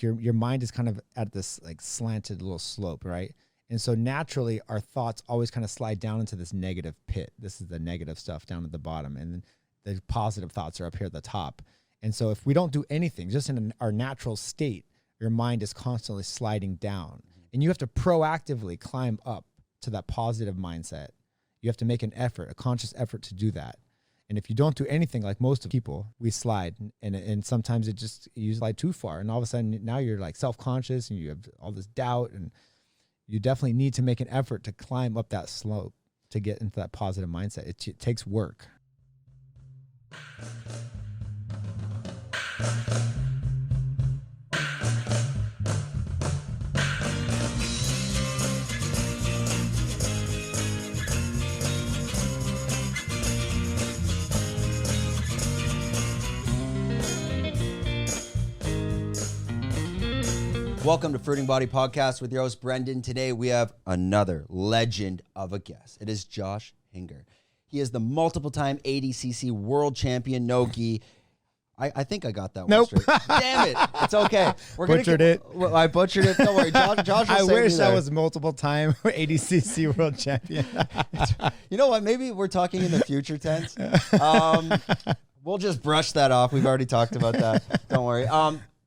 your mind is kind of at this like slanted little slope, right? And so naturally our thoughts always kind of slide down into this negative pit. This is the negative stuff down at the bottom, and the positive thoughts are up here at the top. And so if we don't do anything, just in our natural state, your mind is constantly sliding down, and you have to proactively climb up to that positive mindset. You have to make an effort, a conscious effort to do that. And if you don't do anything, like most of people, we slide, and sometimes you slide too far, and all of a sudden now you're like self-conscious and you have all this doubt, and you definitely need to make an effort to climb up that slope to get into that positive mindset. It takes work. Welcome to Fruiting Body Podcast with your host, Brendan. Today, we have another legend of a guest. It is Josh Hinger. He is the multiple-time ADCC world champion, Nogi. I think I got that one straight. Damn it. It's okay. Butchered it. Well, I butchered it. Don't worry. Josh I wish I was multiple-time ADCC world champion. You know what? Maybe we're talking in the future tense. We'll just brush that off. We've already talked about that. Don't worry.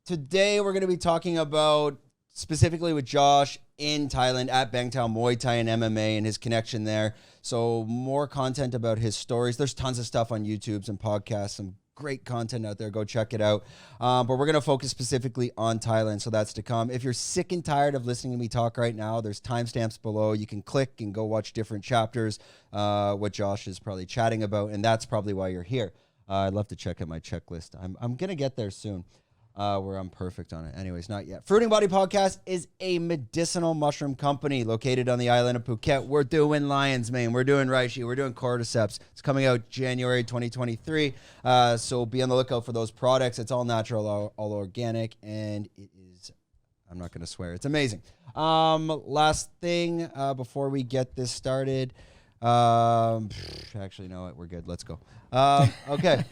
Today, we're going to be talking about, specifically with Josh in Thailand at Bangtao Muay Thai and MMA and his connection there. So more content about his stories. There's tons of stuff on YouTube, some podcasts, some great content out there. Go check it out. But we're going to focus specifically on Thailand, so that's to come. If you're sick and tired of listening to me talk right now, there's timestamps below. You can click and go watch different chapters, what Josh is probably chatting about, and that's probably why you're here. I'd love to check out my checklist. I'm going to get there soon. Where I'm perfect on it. Anyways, not yet. Fruiting Body Podcast is a medicinal mushroom company located on the island of Phuket. We're doing lion's mane. We're doing reishi. We're doing cordyceps. It's coming out January 2023. So be on the lookout for those products. It's all natural, all organic, and it is, I'm not going to swear, it's amazing. Last thing before we get this started. Actually, no, we're good. Let's go. Okay.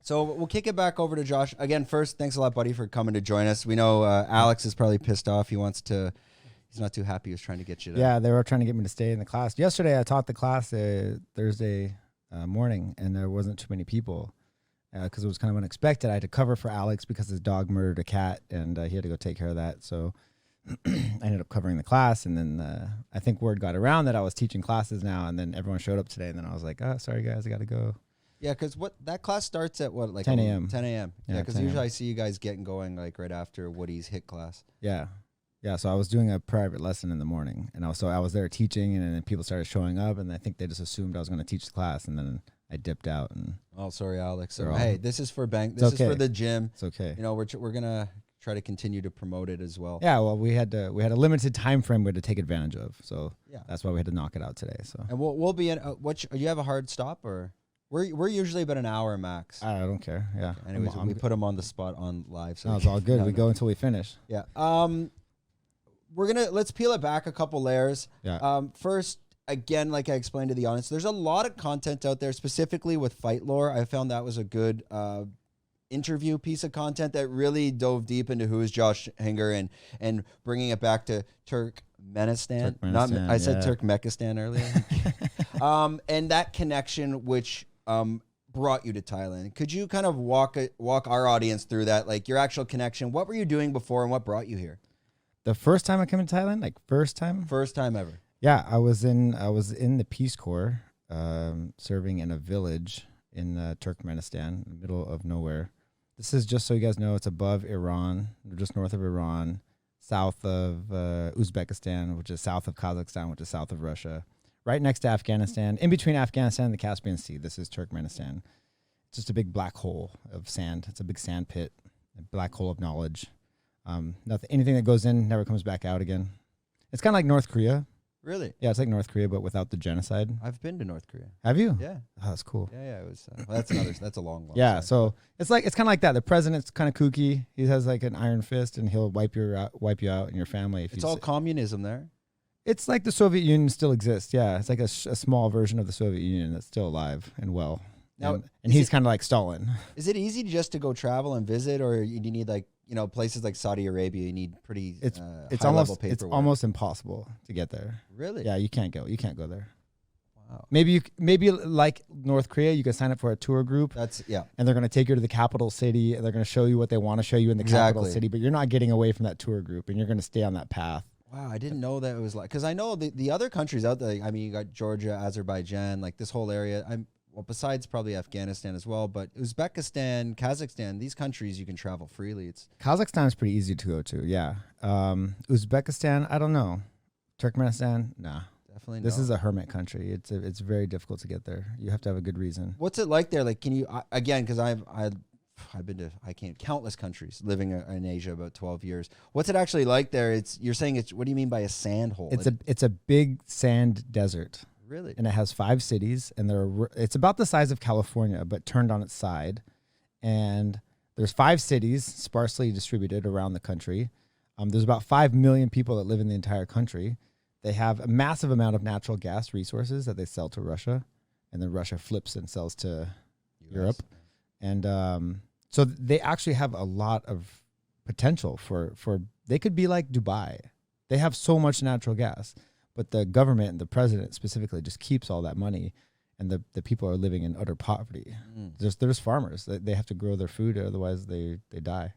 So we'll kick it back over to Josh. Again, first, thanks a lot, buddy, for coming to join us. We know Alex is probably pissed off. He's not too happy. He was trying to get you to... Yeah, they were trying to get me to stay in the class. Yesterday, I taught the class Thursday morning, and there wasn't too many people because it was kind of unexpected. I had to cover for Alex because his dog murdered a cat, and he had to go take care of that. So I ended up covering the class, and then I think word got around that I was teaching classes now, and then everyone showed up today, and then I was like, oh, sorry, guys, I got to go. Yeah, because that class starts at what, like 10 a.m. 10 a.m. Yeah, because usually I see you guys getting going like right after Woody's HIIT class. Yeah. So I was doing a private lesson in the morning, and I was there teaching, and then people started showing up, and I think they just assumed I was going to teach the class, and then I dipped out. And oh, sorry, Alex. So, hey, this is for This is for the gym. It's okay. You know, we're gonna try to continue to promote it as well. Yeah. Well, we had a limited time frame we had to take advantage of, so yeah, that's why we had to knock it out today. So and we'll be in. You have a hard stop or? We're usually about an hour max. I don't care. Yeah. Okay. Anyways, we put them on the spot on live. So no, it's all good. We go until we finish. Yeah. Let's peel it back a couple layers. Yeah. First, again, like I explained to the audience, there's a lot of content out there, specifically with fight lore. I found that was a good interview piece of content that really dove deep into who is Josh Hinger and bringing it back to Turkmenistan. I said Turkmenistan earlier. And that connection, which brought you to Thailand. Could you kind of walk our audience through that, like your actual connection? What were you doing before and what brought you here? The first time I came to Thailand, like first time ever. Yeah, I was in the Peace Corps, serving in a village in Turkmenistan, in the middle of nowhere. This is just so you guys know, it's above Iran, just north of Iran, south of Uzbekistan, which is south of Kazakhstan, which is south of Russia. Right next to Afghanistan, in between Afghanistan and the Caspian Sea. This is Turkmenistan. It's just a big black hole of sand. It's a big sand pit, a black hole of knowledge. Anything that goes in never comes back out again. It's kind of like North Korea. Really? Yeah, it's like North Korea, but without the genocide. I've been to North Korea. Have you? Yeah. Oh, that's cool. Yeah. It was. That's a long one. Yeah. So it's kind of like that. The president's kind of kooky. He has like an iron fist, and he'll wipe you out and your family. It's all communism there. It's like the Soviet Union still exists. Yeah, it's like a small version of the Soviet Union that's still alive and well. Now, and he's kind of like Stalin. Is it easy just to go travel and visit, or do you need like places like Saudi Arabia, you need pretty It's high level paperwork. It's almost impossible to get there. Really? Yeah, you can't go there. Wow. Maybe like North Korea, you can sign up for a tour group. That's And they're going to take you to the capital city, and they're going to show you what they want to show you in the capital city, but you're not getting away from that tour group, and you're going to stay on that path. Wow, I didn't know that it was like, because I know the other countries out there. I mean, you got Georgia, Azerbaijan, like this whole area. Besides probably Afghanistan as well, but Uzbekistan, Kazakhstan, these countries you can travel freely. Kazakhstan is pretty easy to go to. Yeah. Uzbekistan, I don't know. Turkmenistan, nah. Definitely. This is a hermit country. It's very difficult to get there. You have to have a good reason. What's it like there? Like, can you again? Because I've been to countless countries, living in Asia about 12 years. What's it actually like there? You're saying it's. What do you mean by a sand hole? It's a big sand desert. Really? And it has 5 cities, and it's about the size of California, but turned on its side. And there's 5 cities sparsely distributed around the country. There's about 5 million people that live in the entire country. They have a massive amount of natural gas resources that they sell to Russia, and then Russia flips and sells to Europe. And so they actually have a lot of potential for they could be like Dubai. They have so much natural gas, but the government and the president specifically just keeps all that money, and the people are living in utter poverty. They're just farmers. They have to grow their food, otherwise they die.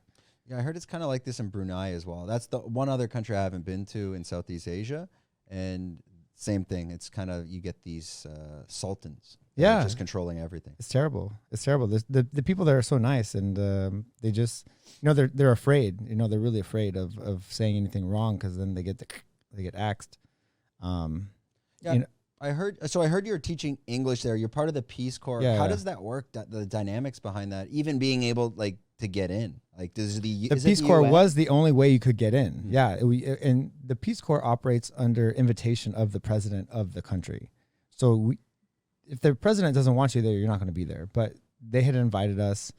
Yeah, I heard it's kind of like this in Brunei as well. That's the one other country I haven't been to in Southeast Asia. And same thing. It's kind of, you get these sultans. Yeah. Just controlling everything. It's terrible. It's terrible. The people there are so nice, and they just, they're afraid. They're really afraid of saying anything wrong, because then they get axed. Yeah. I heard you were teaching English there. You're part of the Peace Corps. Yeah, How does that work? The dynamics behind that, even being able to get in, does the Peace Corps was the only way you could get in. Mm-hmm. Yeah, and the Peace Corps operates under invitation of the president of the country. So if the president doesn't want you there, you're not going to be there. But they had invited us,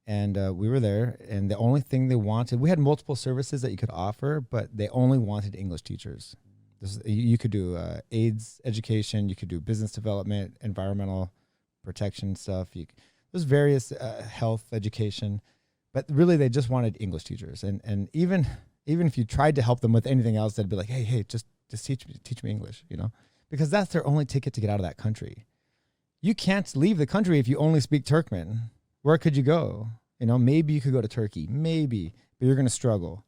and we were there. And the only thing they wanted, we had multiple services that you could offer, but they only wanted English teachers. You could do AIDS education, you could do business development, environmental protection stuff. There's various health education, but really they just wanted English teachers. And even if you tried to help them with anything else, they'd be like, hey, just teach me English, because that's their only ticket to get out of that country. You can't leave the country if you only speak Turkmen. Where could you go? Maybe you could go to Turkey, maybe, but you're going to struggle.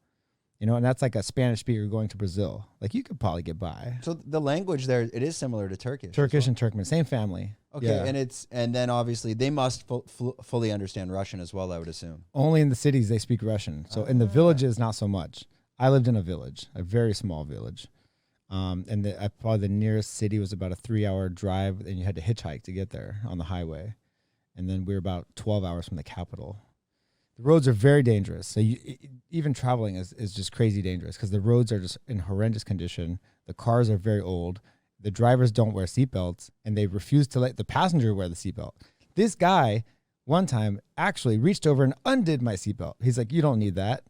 And that's like a Spanish speaker going to Brazil. Like, you could probably get by. So the language there, it is similar to Turkish. Turkish and Turkmen, same family. Okay, yeah. And then obviously they must fully understand Russian as well, I would assume. Only in the cities they speak Russian. So in the villages, not so much. I lived in a village, a very small village. And probably the nearest city was about a 3-hour drive, and you had to hitchhike to get there on the highway. And then we were about 12 hours from the capital. The roads are very dangerous. So even traveling is just crazy dangerous, because the roads are just in horrendous condition. The cars are very old. The drivers don't wear seatbelts, and they refuse to let the passenger wear the seatbelt. This guy one time actually reached over and undid my seatbelt. He's like, "You don't need that."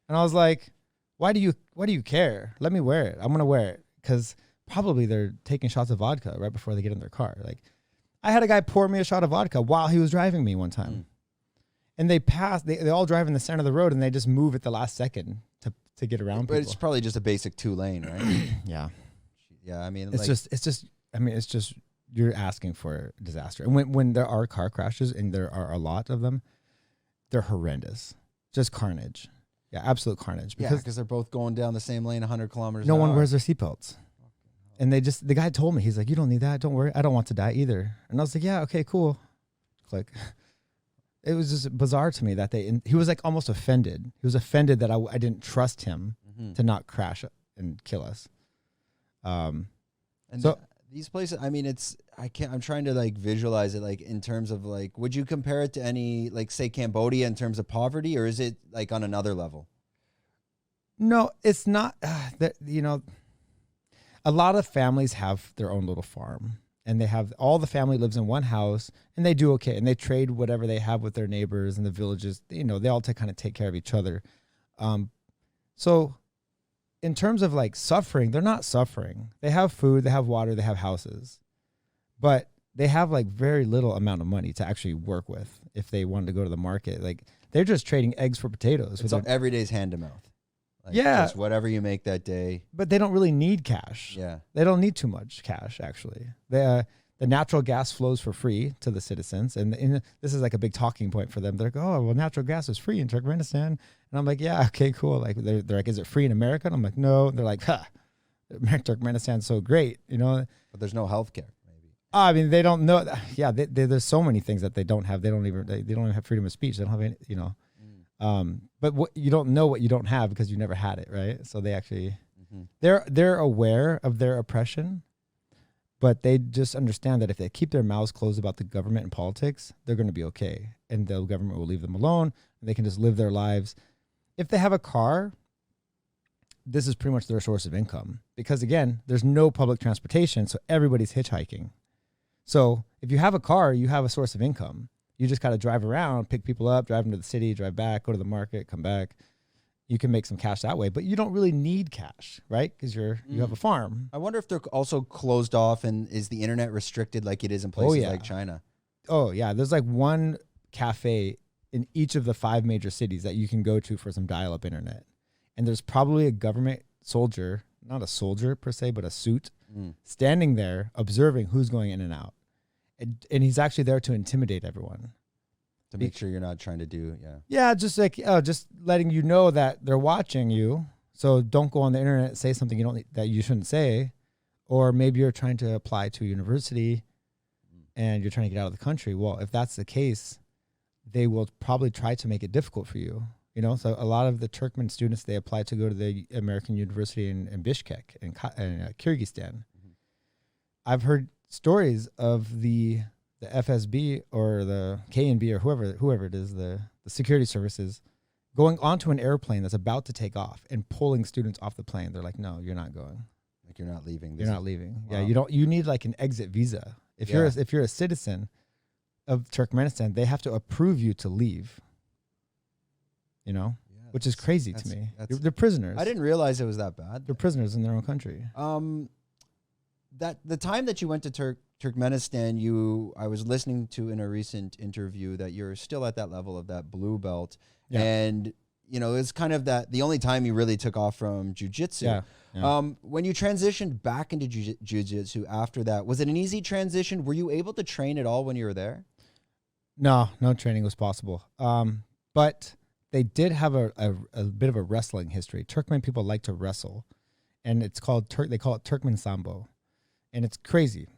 And I was like, why do you care? Let me wear it. I'm going to wear it, because probably they're taking shots of vodka right before they get in their car. Like, I had a guy pour me a shot of vodka while he was driving me one time. And they all drive in the center of the road, and they just move at the last second to get around people. But it's probably just a basic 2-lane, right? Yeah. Yeah, I mean, it's just you're asking for disaster. And when there are car crashes, and there are a lot of them, they're horrendous. Just carnage. Yeah, absolute carnage. Because they're both going down the same lane 100 kilometers an hour. No one wears their seatbelts. And the guy told me, he's like, "You don't need that. Don't worry. I don't want to die either." And I was like, "Yeah, okay, cool." Click. It was just bizarre to me that he was like almost offended. He was offended that I didn't trust him to not crash and kill us. These places, I mean, I'm trying to visualize it, in terms of would you compare it to any, say Cambodia in terms of poverty, or is it on another level? No, it's not. A lot of families have their own little farm, and all the family lives in one house, and they do okay, and they trade whatever they have with their neighbors in the villages. They all kind of take care of each other. So in terms of suffering, they're not suffering. They have food, they have water, they have houses, but they have very little amount of money to actually work with if they wanted to go to the market. They're just trading eggs for potatoes. It's every day's hand to mouth. Like yeah. Just whatever you make that day. But they don't really need cash. Yeah. They don't need too much cash, actually. The natural gas flows for free to the citizens. And this is like a big talking point for them. They're like, oh, well, natural gas is free in Turkmenistan. And I'm like, yeah, okay, cool. Like they're like, is it free in America? And I'm like, no. They're like, Turkmenistan's so great, you know. But there's no healthcare. I mean, they don't know. Yeah, there's so many things that they don't have. They don't even have freedom of speech. They don't have any, you know. But you don't know what you don't have because you never had it, right? So they actually, they're aware of their oppression, but they just understand that if they keep their mouths closed about the government and politics, they're going to be okay, and the government will leave them alone, and they can just live their lives. If they have a car, this is pretty much their source of income because, again, there's no public transportation, so everybody's hitchhiking. So if you have a car, you have a source of income. You just got to drive around, pick people up, drive them to the city, drive back, go to the market, come back. You can make some cash that way, but you don't really need cash, right? Because you have a farm. I wonder if they're also closed off, and is the internet restricted like it is in places like China? Oh yeah, there's like one cafe in each of the 5 major cities that you can go to for some dial-up internet, and there's probably a government soldier, not a soldier per se, but a suit, standing there observing who's going in and out. And he's actually there to intimidate everyone. To make sure you're not trying to do, Yeah, just like, just letting you know that they're watching you. So don't go on the internet and say something that you shouldn't say. Or maybe you're trying to apply to a university and you're trying to get out of the country. Well, if that's the case, they will probably try to make it difficult for you. You know, so a lot of the Turkmen students, they apply to go to the American University in Bishkek in Kyrgyzstan. I've heard stories of the FSB or the KNB or whoever it is, the security services, going onto an airplane that's about to take off and pulling students off the plane. They're like, no, you're not going. Like you're not leaving. You're not leaving. Wow. Yeah, you need like an exit visa. If you're a citizen of Turkmenistan, they have to approve you to leave. You know, which is crazy to me. They're prisoners. I didn't realize it was that bad. They're prisoners in their own country. That the time that you went to Turkmenistan, I was listening to in a recent interview that you're still at that level of that blue belt, and you know it's kind of the only time you really took off from jiu-jitsu. When you transitioned back into jiu-jitsu after that, was it an easy transition? Were you able to train at all when you were there? No training was possible. But they did have a bit of a wrestling history. Turkmen people like to wrestle, and they call it Turkmen Sambo. And it's crazy.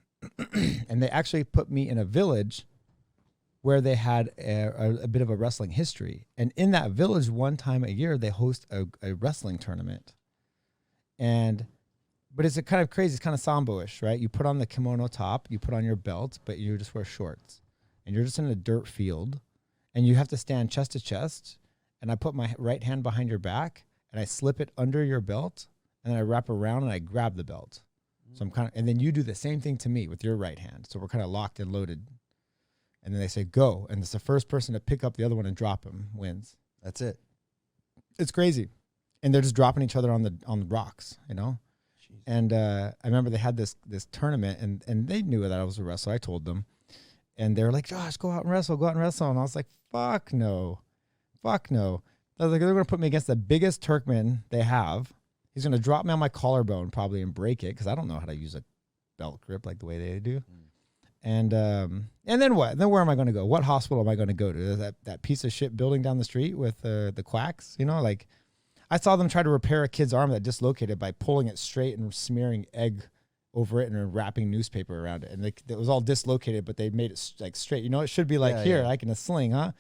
And they actually put me in a village where they had a bit of a wrestling history. And in that village, one time a year, they host a wrestling tournament. But it's kind of crazy. It's kind of Sambo-ish, right? You put on the kimono top, you put on your belt, but you just wear shorts. And you're just in a dirt field. And you have to stand chest to chest. And I put my right hand behind your back, and I slip it under your belt. And then I wrap around, and I grab the belt. So and then you do the same thing to me with your right hand. So we're kind of locked and loaded. And then they say, go. And it's the first person to pick up the other one and drop him wins. That's it. It's crazy. And they're just dropping each other on the rocks, you know? Jeez. And I remember they had this tournament, and they knew that I was a wrestler. I told them. And they were like, Josh, go out and wrestle. And I was like, fuck no. I was like, they're going to put me against the biggest Turkmen they have. He's going to drop me on my collarbone probably and break it because I don't know how to use a belt grip like the way they do. And then what? Then where am I going to go? What hospital am I going to go to? That piece of shit building down the street with the quacks? You know, like I saw them try to repair a kid's arm that dislocated by pulling it straight and smearing egg over it and wrapping newspaper around it. And it was all dislocated, but they made it like straight. You know, it should be like like in a sling, huh?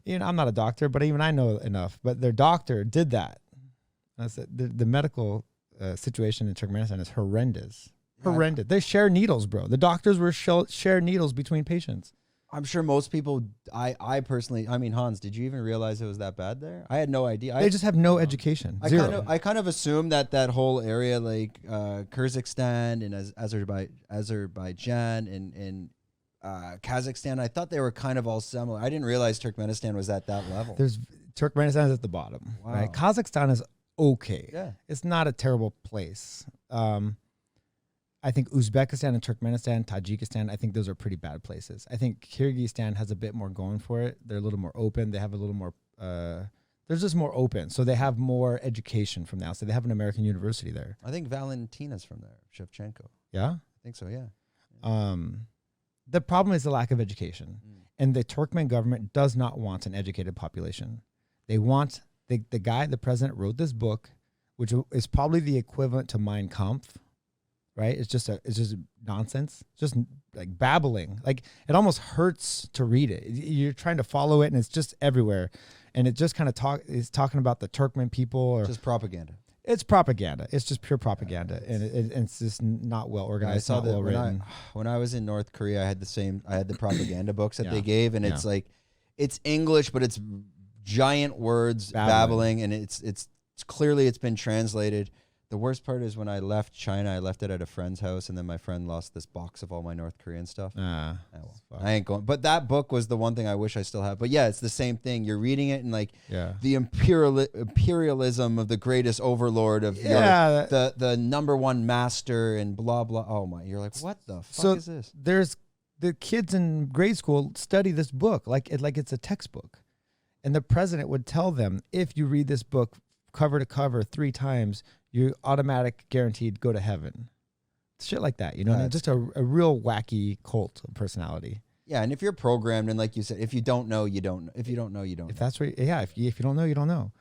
You know, I'm not a doctor, but even I know enough. But their doctor did that. The medical situation in Turkmenistan is horrendous. Horrendous. They share needles, bro. The doctors were share needles between patients. I'm sure most people, I personally, Hans, did you even realize it was that bad there? I had no idea. They just have no education. Zero. I kind of assumed that whole area, like Kyrgyzstan and Azerbaijan and Kazakhstan, I thought they were kind of all similar. I didn't realize Turkmenistan was at that level. Turkmenistan is at the bottom. Wow. Right? Kazakhstan is okay. Yeah. It's not a terrible place. I think Uzbekistan and Turkmenistan, Tajikistan, I think those are pretty bad places. I think Kyrgyzstan has a bit more going for it. They're a little more open. They have a little more, they're just more open. So they have more education from the outside. They have an American university there. I think Valentina's from there, Shevchenko. Yeah? I think so, yeah. The problem is the lack of education. And the Turkmen government does not want an educated population. They want, the guy, the president wrote this book, which is probably the equivalent to Mein Kampf. Right? It's just nonsense, just like babbling. Like it almost hurts to read it. You're trying to follow it and it's just everywhere. And it just kind of is talking about the Turkmen people or just propaganda. It's propaganda. It's just pure propaganda. And it's just not well organized. I saw that well written. when I was in North Korea, I had the propaganda books that they gave. And it's like, it's English, but it's giant words babbling. And it's clearly it's been translated. The worst part is when I left China, I left it at a friend's house, and then my friend lost this box of all my North Korean stuff. I ain't going. But that book was the one thing I wish I still had. But yeah, it's the same thing. You're reading it, and like the imperialism of the greatest overlord of the number one master, and blah blah. Oh my! You're like, what the fuck is this? There's the kids in grade school study this book like it's a textbook, and the president would tell them, if you read this book cover to cover 3 times, you're automatic guaranteed go to heaven. Shit like that, you know? Just a real wacky cult of personality. Yeah, and if you're programmed, and like you said, if you don't know, you don't. If you don't know, you don't. If that's what, if you don't know, you don't know.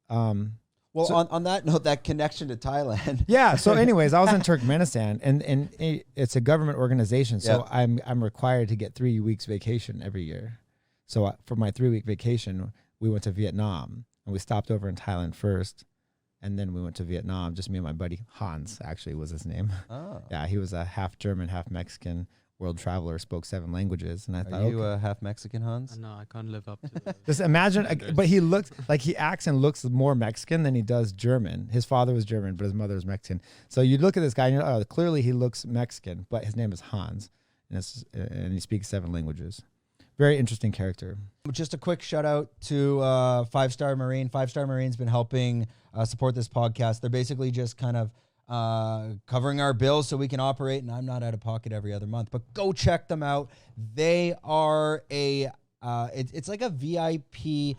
Well, on that note, that connection to Thailand. Yeah. So, anyways, I was in Turkmenistan, and it's a government organization, so I'm required to get 3 weeks vacation every year. So for my 3-week vacation, we went to Vietnam, and we stopped over in Thailand first. And then we went to Vietnam, just me and my buddy. Hans, actually, was his name. Oh. Yeah, he was a half German, half Mexican world traveler, spoke 7 languages. And I thought, are you half Mexican, Hans? No, I can't live up to that. Just imagine, but he looks, like he acts and looks more Mexican than he does German. His father was German, but his mother was Mexican. So you look at this guy and you're like, oh, clearly he looks Mexican, but his name is Hans. And he speaks 7 languages. Very interesting character. Just a quick shout out to 5-Star Marine. 5-Star Marine's been helping support this podcast. They're basically just kind of covering our bills so we can operate, and I'm not out of pocket every other month. But go check them out. They are it's like a VIP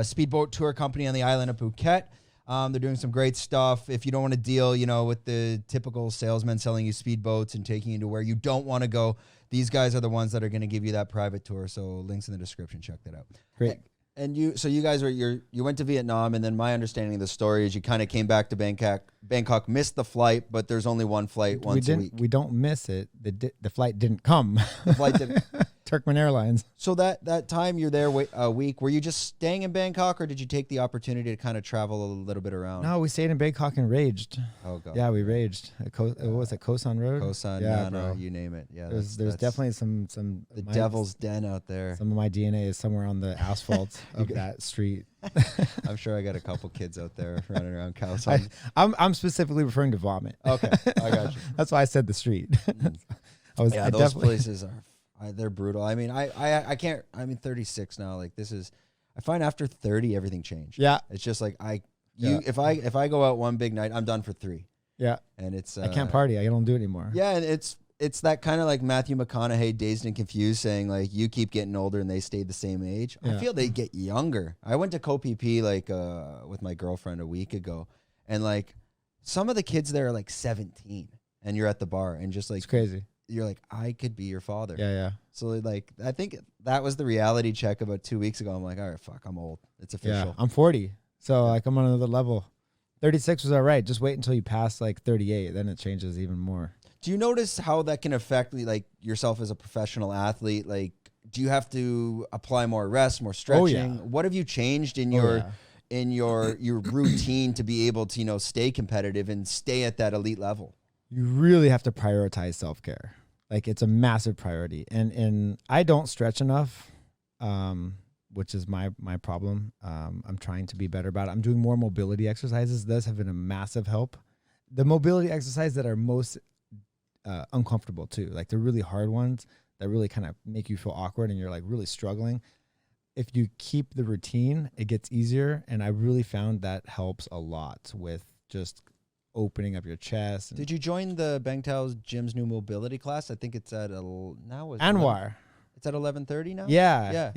speedboat tour company on the island of Phuket. They're doing some great stuff. If you don't want to deal, with the typical salesman selling you speedboats and taking you to where you don't want to go, these guys are the ones that are going to give you that private tour. So links in the description. Check that out. Great. And you guys you went to Vietnam, and then my understanding of the story is you kind of came back to Bangkok, missed the flight, but there's only one flight once a week. We don't miss it. The flight didn't come. The flight didn't. Turkmen Airlines. So that time you're there a week, were you just staying in Bangkok, or did you take the opportunity to kind of travel a little bit around? No, we stayed in Bangkok and raged. Oh god. Yeah, we raged. What was it, Koh San Road? Koh San, no, you name it. Yeah, there's definitely some the devil's den out there. Some of my DNA is somewhere on the asphalt of that street. I'm sure I got a couple kids out there running around Koh San. I'm specifically referring to vomit. Okay, I got you. That's why I said the street. Those places are. They're brutal. I mean, I can't. I'm 36 now. Like I find after 30 everything changed. Yeah, it's just like if I go out one big night, I'm done for 3. Yeah, and it's I can't party. I don't do it anymore. Yeah, and it's that kind of like Matthew McConaughey, Dazed and Confused, saying like you keep getting older and they stayed the same age. Yeah. I feel they get younger. I went to Koh-Phi-Phi like with my girlfriend a week ago, and like some of the kids there are like 17, and you're at the bar and just like it's crazy. You're like, I could be your father. Yeah. So like, I think that was the reality check about 2 weeks ago. I'm like, all right, fuck, I'm old. It's official. Yeah, I'm 40. So like I'm on another level. 36 was all right. Just wait until you pass like 38. Then it changes even more. Do you notice how that can affect like yourself as a professional athlete? Like, do you have to apply more rest, more stretching? Oh, yeah. What have you changed in your routine to be able to, stay competitive and stay at that elite level? You really have to prioritize self-care. Like it's a massive priority. And I don't stretch enough, which is my problem. I'm trying to be better about it. I'm doing more mobility exercises. Those have been a massive help. The mobility exercises that are most uncomfortable too, like the really hard ones that really kind of make you feel awkward and you're like really struggling. If you keep the routine, it gets easier. And I really found that helps a lot with just opening up your chest. Did you join the Bangtao's gym's new mobility class? I think it's at now. Anwar. It's at 11:30 now. Yeah.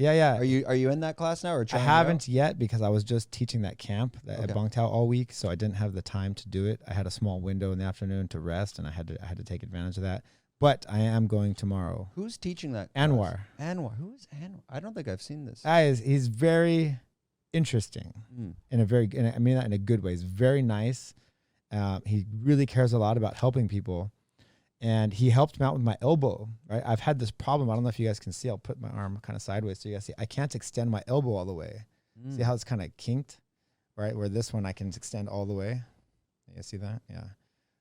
Are you in that class now or I trying haven't yet because I was just teaching that camp at Okay. Bangtao all week, so I didn't have the time to do it. I had a small window in the afternoon to rest, and I had to take advantage of that. But I am going tomorrow. Who's teaching that? Anwar. Anwar. Who is Anwar? I don't think I've seen this. He's very interesting in a very, I mean that in a good way. He's very nice. He really cares a lot about helping people. And he helped me out with my elbow, right? I've had this problem. I don't know if you guys can see. I'll put my arm kind of sideways so you guys see. I can't extend my elbow all the way. See how it's kind of kinked, right? Where this one I can extend all the way. You see that? Yeah.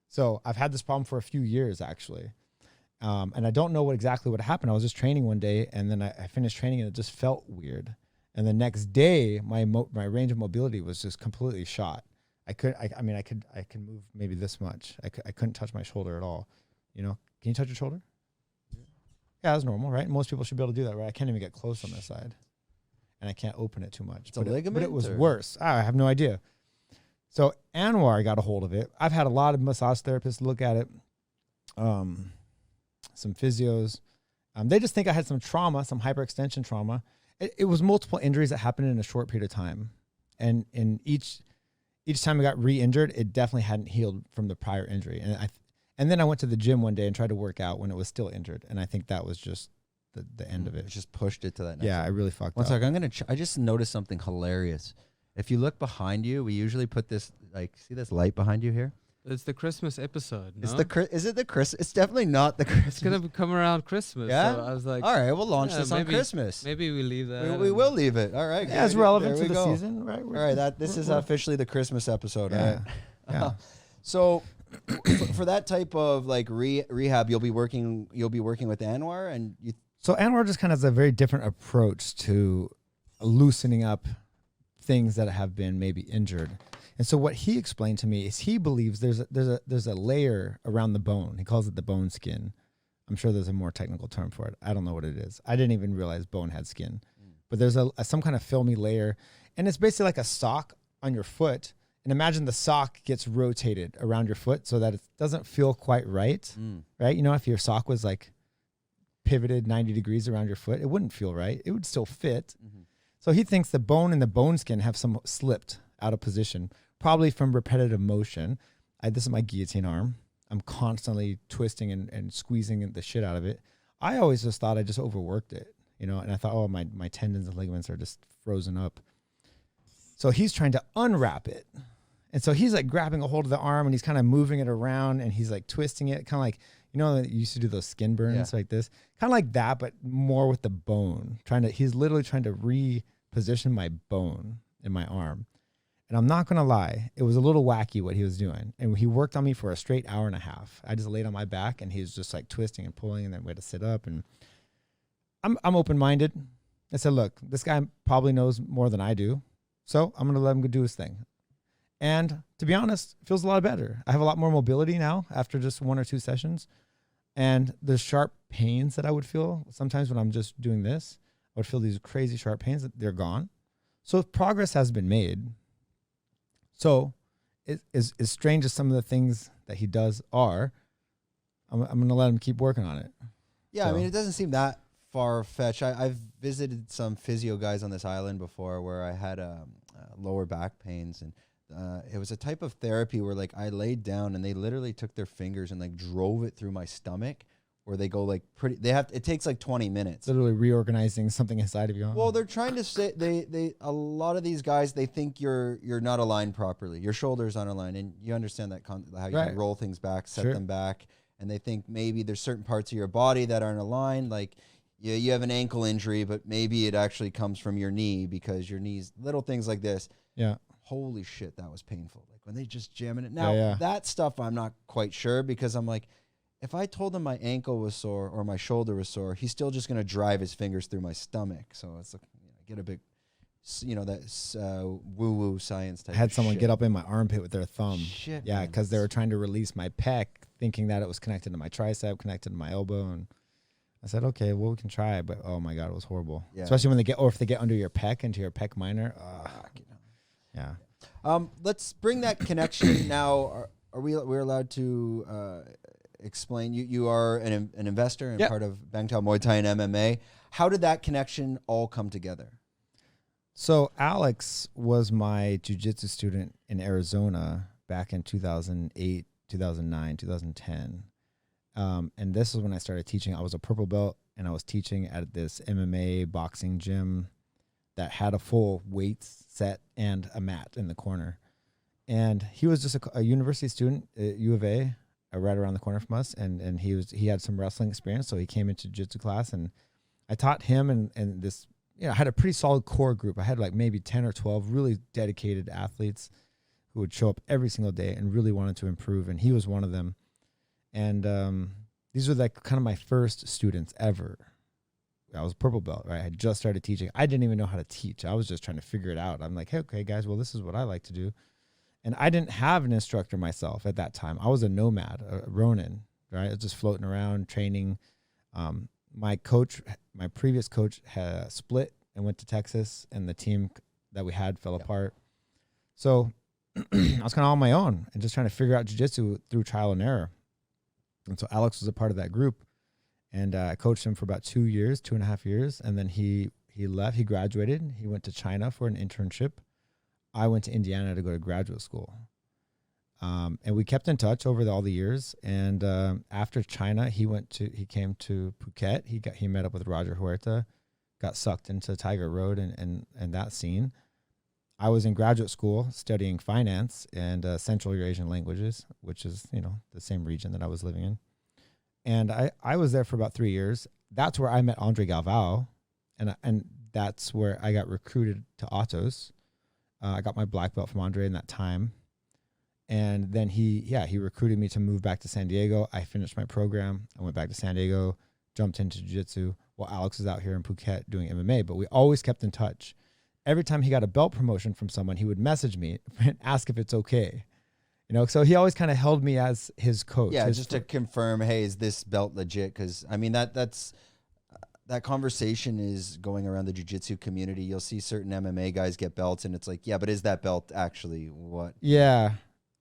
So I've had this problem for a few years, actually. And I don't know exactly what happened. I was just training one day, and then I finished training, and it just felt weird. And the next day, my range of mobility was just completely shot. I could move maybe this much. I couldn't touch my shoulder at all. You know, can you touch your shoulder? Yeah, that's normal, right? Most people should be able to do that, right? I can't even get close on this side, and I can't open it too much. It's a ligament, but it was worse. I have no idea. So Anwar got a hold of it. I've had a lot of massage therapists look at it, some physios. They just think I had some trauma, some hyperextension trauma. It was multiple injuries that happened in a short period of time, and in each time I got re-injured, it definitely hadn't healed from the prior injury, and then I went to the gym one day and tried to work out when it was still injured. And I think that was just the end of it. It just pushed it to that next I really fucked One up. second, I just noticed something hilarious. If you look behind you, we usually put this, see this light behind you here? It's the Christmas episode. No? Is it the Christmas? It's definitely not the Christmas. It's gonna come around Christmas. Yeah? So I was like, all right, we'll launch this on maybe, Christmas. Maybe we leave that. We will leave it. All right. Yeah, it's relevant to the season, right? All right, this is officially the Christmas episode, yeah. right? Yeah. So for that type of like rehab, you'll be working with Anwar, and So Anwar just kind of has a very different approach to loosening up things that have been maybe injured. And so what he explained to me is he believes there's a layer around the bone. He calls it the bone skin. I'm sure there's a more technical term for it. I don't know what it is. I didn't even realize bone had skin. But there's some kind of filmy layer, and it's basically like a sock on your foot. And imagine the sock gets rotated around your foot so that it doesn't feel quite right, right? You know, if your sock was like pivoted 90 degrees around your foot, it wouldn't feel right. It would still fit. So he thinks the bone and the bone skin have some slipped out of position, probably from repetitive motion. This is my guillotine arm. I'm constantly twisting and squeezing the shit out of it. I always just thought I just overworked it, you know, and I thought, oh, my tendons and ligaments are just frozen up. So he's trying to unwrap it. And so he's like grabbing a hold of the arm and he's kind of moving it around and he's like twisting it, kind of like, you know, you used to do those skin burns like this, kind of like that, but more with the bone. He's literally trying to reposition my bone in my arm. And I'm not going to lie, it was a little wacky what he was doing. And he worked on me for a straight hour and a half. I just laid on my back and he was just like twisting and pulling, and then we had to sit up. And I'm open-minded. I said, look, this guy probably knows more than I do, so I'm going to let him go do his thing. And to be honest, it feels a lot better. I have a lot more mobility now after just 1 or 2 sessions. And the sharp pains that I would feel sometimes when I'm just doing this, I would feel these crazy sharp pains, that they're gone. So progress has been made. So as strange as some of the things that he does are, I'm going to let him keep working on it. Yeah, so. I mean, it doesn't seem that far-fetched. I've visited some physio guys on this island before where I had lower back pains, and it was a type of therapy where like I laid down and they literally took their fingers and like drove it through my stomach, where they go like it takes like 20 minutes. Literally reorganizing something inside of you. Well, they're trying to say a lot of these guys, they think you're not aligned properly. Your shoulders aren't aligned, and you understand that how you can roll things back, set them back, and they think maybe there's certain parts of your body that aren't aligned. Like you have an ankle injury, but maybe it actually comes from your knee because your knees, little things like this. Yeah. Holy shit, that was painful. Like when they just jamming it. Now that stuff I'm not quite sure, because I'm like, if I told him my ankle was sore or my shoulder was sore, he's still just gonna drive his fingers through my stomach. So it's like, get a big, that's woo-woo science type. I had of someone shit. get up in my armpit with their thumb. Shit, yeah, man. because they were trying to release my pec, thinking that it was connected to my tricep, connected to my elbow, and I said, okay, well, we can try it, but oh my God, it was horrible. Yeah. Especially when if they get under your pec, into your pec minor. Yeah. Let's bring that connection now. we're allowed to explain? You are an investor and Yep. part of Bangtao Muay Thai and MMA. How did that connection all come together? So Alex was my jiu-jitsu student in Arizona back in 2008, 2009, 2010. And this is when I started teaching. I was a purple belt, and I was teaching at this MMA boxing gym that had a full weights set and a mat in the corner. And he was just a university student at U of A, right around the corner from us. And he had some wrestling experience, so he came into jiu-jitsu class, and I taught him and this, I had a pretty solid core group. I had like maybe 10 or 12 really dedicated athletes who would show up every single day and really wanted to improve. And he was one of them. And these were like kind of my first students ever. I was purple belt, right? I had just started teaching. I didn't even know how to teach. I was just trying to figure it out. I'm like, hey, okay, guys, well, this is what I like to do. And I didn't have an instructor myself at that time. I was a nomad, a Ronin, right? I was just floating around, training. My previous coach had split and went to Texas, and the team that we had fell apart. So I was kind of on my own and just trying to figure out jiu-jitsu through trial and error. And so Alex was a part of that group, and I coached him for about 2.5 years. And then he left, he graduated. He went to China for an internship. I went to Indiana to go to graduate school. And we kept in touch over all the years. And after China, he came to Phuket. He met up with Roger Huerta, got sucked into Tiger Road and that scene. I was in graduate school studying finance and Central Eurasian languages, which is, the same region that I was living in. And I was there for about 3 years. That's where I met Andre Galvao. And that's where I got recruited to Atos. I got my black belt from Andre in that time. And then he recruited me to move back to San Diego. I finished my program. I went back to San Diego, jumped into jiu-jitsu while Alex was out here in Phuket doing MMA. But we always kept in touch. Every time he got a belt promotion from someone, he would message me and ask if it's okay. So he always kind of held me as his coach. Yeah, just to confirm, hey, is this belt legit? Because, I mean, that conversation is going around the jiu-jitsu community. You'll see certain MMA guys get belts, and it's like, yeah, but is that belt actually what? Yeah.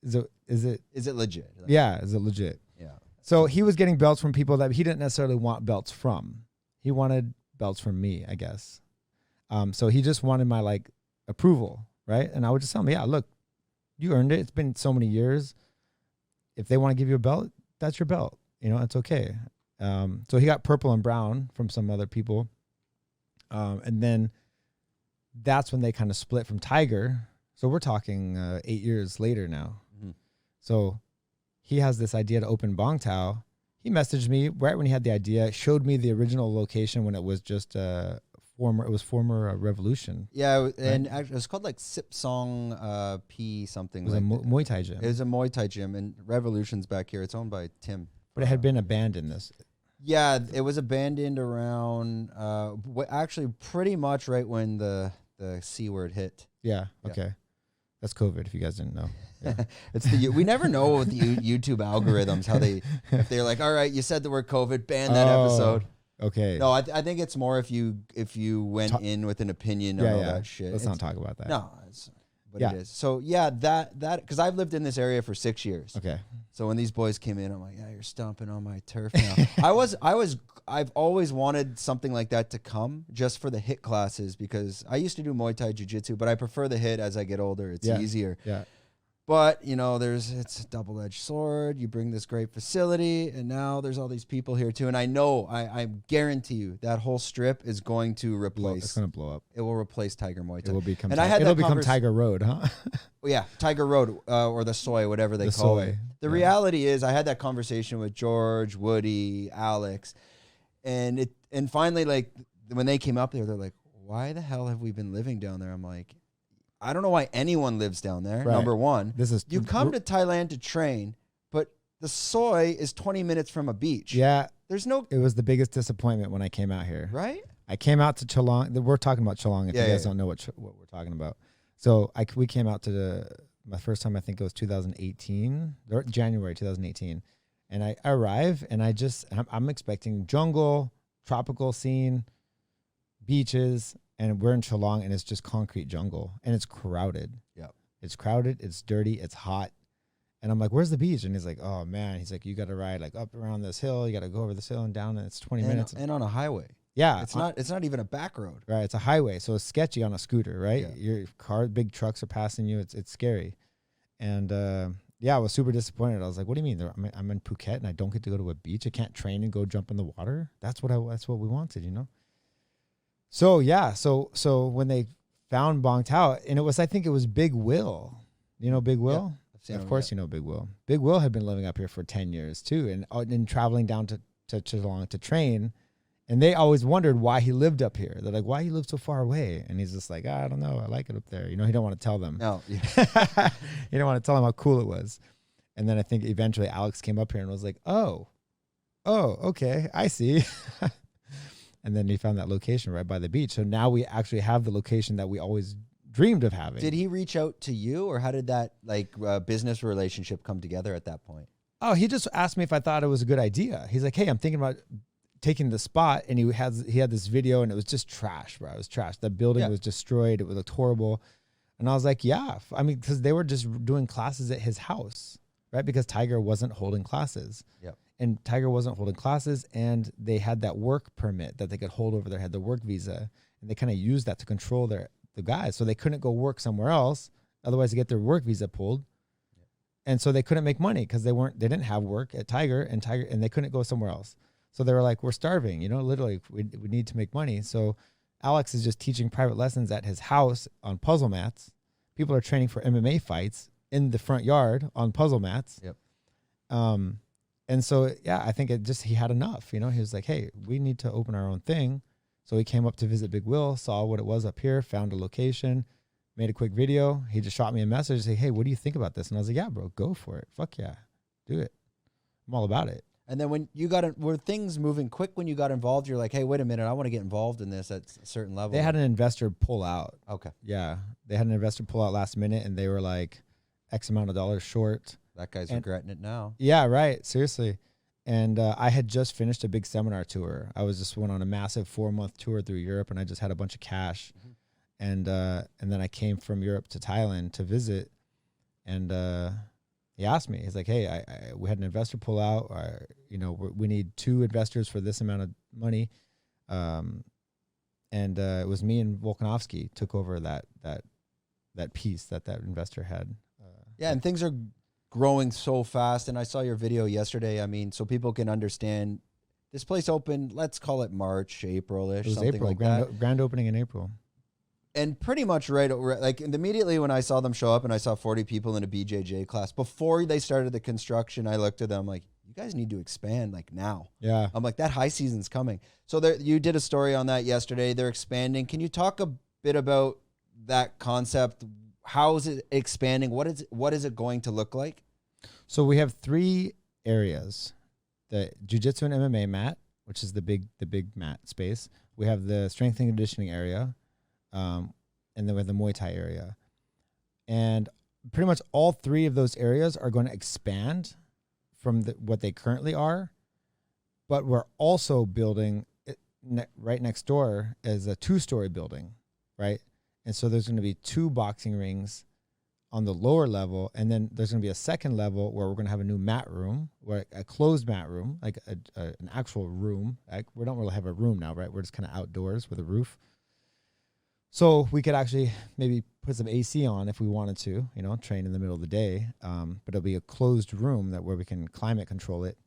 Is it legit? Like, yeah, is it legit? Yeah. So he was getting belts from people that he didn't necessarily want belts from. He wanted belts from me, I guess. So he just wanted my approval, right? And I would just tell him, yeah, look, you earned it. It's been so many years. If they want to give you a belt, that's your belt. It's okay. So he got purple and brown from some other people. And then that's when they kind of split from Tiger. So we're talking 8 years later now. Mm-hmm. So he has this idea to open Bangtao. He messaged me right when he had the idea, showed me the original location when it was just former Revolution. Yeah, right? and actually, it was called Sip Song P something. It was a Muay Thai gym. It was a Muay Thai gym, and Revolution's back here. It's owned by Tim. But it had been abandoned. Yeah, it was abandoned around, actually pretty much right when the C word hit. Yeah, okay. That's COVID, if you guys didn't know. Yeah. We never know with the YouTube algorithms, if they're like, all right, you said the word COVID, ban that episode. Okay. No, I think it's more if you went in with an opinion on all that shit. Let's not talk about that. No, but it is. So yeah, that because I've lived in this area for 6 years. Okay. So when these boys came in, I'm like, yeah, you're stomping on my turf now. I've always wanted something like that to come just for the hit classes, because I used to do Muay Thai Jiu-Jitsu, but I prefer the hit as I get older. It's easier. Yeah. But, it's a double-edged sword. You bring this great facility, and now there's all these people here too. And I know, I guarantee you, that whole strip is going to replace. It's going to blow up. It will replace Tiger Muay Thai. It will become. It'll become Tiger Road, huh? Yeah, Tiger Road or the Soy, whatever they call it. The reality is, I had that conversation with George, Woody, Alex, and finally, when they came up there, they're like, "Why the hell have we been living down there?" I'm like, I don't know why anyone lives down there. Right. Number one, you come to Thailand to train, but the Soy is 20 minutes from a beach. Yeah, It was the biggest disappointment when I came out here. Right. I came out to Chalong. We're talking about Chalong. If you guys don't know what we're talking about, so we came out to my first time. I think it was 2018, or January 2018, and I arrive and I'm expecting jungle, tropical scene, beaches. And we're in Chalong, and it's just concrete jungle, and it's crowded. Yeah, it's crowded. It's dirty. It's hot, And I'm like, where's the beach? And he's like, oh man, he's like, you got to ride like up around this hill. You got to go over this hill and down, and it's 20 minutes. And on a highway. Yeah. It's not even a back road. Right. It's a highway. So it's sketchy on a scooter, right? Yeah. Your car, big trucks are passing you. It's scary. And I was super disappointed. I was like, what do you mean? I'm in Phuket and I don't get to go to a beach. I can't train and go jump in the water. That's what we wanted, you know? So yeah. So when they found Bangtao, and I think it was Big Will. You know Big Will? Yeah, of course you know Big Will. Big Will had been living up here for 10 years too, and traveling down to Chalong to train. And they always wondered why he lived up here. They're like, why you live so far away? And he's just like, I don't know. I like it up there. You know, he don't want to tell them. No. He don't want to tell them how cool it was. And then I think eventually Alex came up here and was like, oh, okay, I see. And then he found that location right by the beach. So now we actually have the location that we always dreamed of having. Did he reach out to you, or how did that business relationship come together at that point? Oh, he just asked me if I thought it was a good idea. He's like, hey, I'm thinking about taking the spot, and he had this video, and it was just trash, bro. It was trash. The building was destroyed. It looked horrible. And I was like, yeah. I mean, because they were just doing classes at his house, right? Because Tiger wasn't holding classes. Yep. And Tiger wasn't holding classes, and they had that work permit that they could hold over their head, the work visa, and they kind of used that to control the guys. So they couldn't go work somewhere else, otherwise they get their work visa pulled. Yep. And so they couldn't make money because they didn't have work at Tiger, and they couldn't go somewhere else. So they were like, we're starving, you know, literally we need to make money. So Alex is just teaching private lessons at his house on puzzle mats. People are training for MMA fights in the front yard on puzzle mats. Yep. And so, yeah, I think he had enough, you know. He was like, hey, we need to open our own thing. So he came up to visit Big Will, saw what it was up here, found a location, made a quick video. He just shot me a message, say, hey, what do you think about this? And I was like, yeah, bro, go for it. Fuck yeah, do it. I'm all about it. And then when you were things moving quick when you got involved? You're like, hey, wait a minute, I want to get involved in this at a certain level. They had an investor pull out. Okay. Yeah, they had an investor pull out last minute, and they were like X amount of dollars short. That guy's regretting it now. Yeah, right. Seriously. And I had just finished a big seminar tour. I went on a massive 4-month tour through Europe, and I just had a bunch of cash. Mm-hmm. And then I came from Europe to Thailand to visit, and he asked me, he's like, hey, we had an investor pull out. We need 2 investors for this amount of money. And it was me and Volkanovski took over that piece that investor had. And things are growing so fast. And I saw your video yesterday. I mean, so people can understand, this place opened, let's call it March, April-ish, something April, like that. Grand opening in April. And pretty much immediately when I saw them show up and I saw 40 people in a BJJ class, before they started the construction, I looked at them like, you guys need to expand like now. Yeah. I'm like, that high season's coming. So you did a story on that yesterday. They're expanding. Can you talk a bit about that concept? How is it expanding? What is it going to look like? So we have 3 areas: the jiu-jitsu and MMA mat, which is the big mat space. We have the strength and conditioning area, and then we have the Muay Thai area. And pretty much all 3 of those areas are going to expand from what they currently are. But we're also building right next door is a 2-story building, right? And so there's going to be 2 boxing rings on the lower level, and then there's going to be a second level where we're going to have a new mat room, a closed mat room, like an actual room. We don't really have a room now, right? We're just kind of outdoors with a roof. So we could actually maybe put some AC on if we wanted to, you know, train in the middle of the day. But it'll be a closed room where we can climate control it.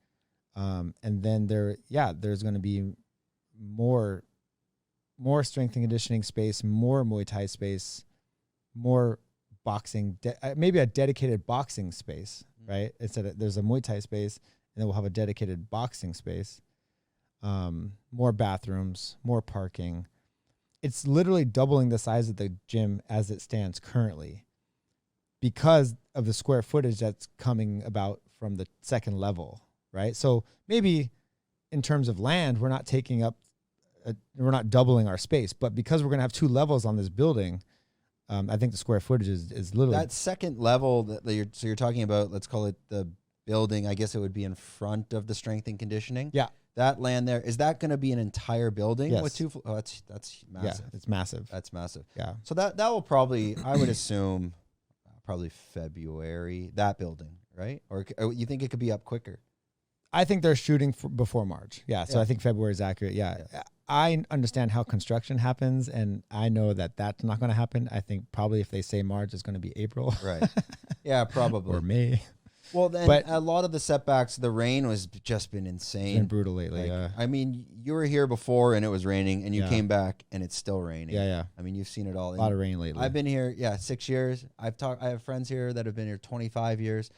And then there's going to be more strength and conditioning space, more Muay Thai space, more boxing, maybe a dedicated boxing space, right? There's a Muay Thai space, and then we'll have a dedicated boxing space, more bathrooms, more parking. It's literally doubling the size of the gym as it stands currently because of the square footage that's coming about from the second level, right? So maybe in terms of land, we're not we're not doubling our space, but because we're going to have 2 levels on this building, I think the square footage is literally that second level that you're talking about. Let's call it the building. I guess it would be in front of the strength and conditioning. Yeah, that land there, is that going to be an entire building? Yes. With 2? Oh, that's massive. Yeah, it's massive. That's massive. Yeah. So that will probably, I would assume, probably February. That building, right? Or you think it could be up quicker? I think they're shooting before March. Yeah. So Yeah. I think February is accurate. Yeah. I understand how construction happens, and I know that that's not going to happen. I think probably if they say March, it's going to be April. Right. Yeah, probably. Or May. Well, then But a lot of the setbacks, the rain was just been insane. It's been brutal lately. Like, I mean, you were here before and it was raining, and you Yeah. came back and it's still raining. Yeah. I mean, you've seen it all. A lot of rain lately. I've been here, 6 years. I have friends here that have been here 25 years.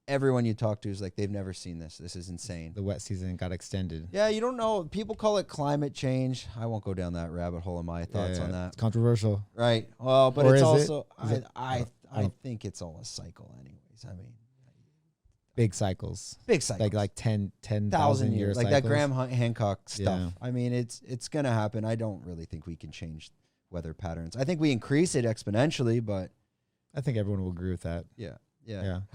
Everyone you talk to is like, they've never seen this. This is insane. The wet season got extended. Yeah, you don't know. People call it climate change. I won't go down that rabbit hole in my thoughts on that. It's controversial. Right. Well, but Or it's is it? also, Is it? I I don't- think it's all a cycle anyways. I mean, Big cycles. big cycle. Like 10,000 1,000 years, like that cycles. Graham Hancock stuff. Yeah. I mean, it's gonna happen. I don't really think we can change weather patterns. I think we increase it exponentially, but I think everyone will agree with that. yeah.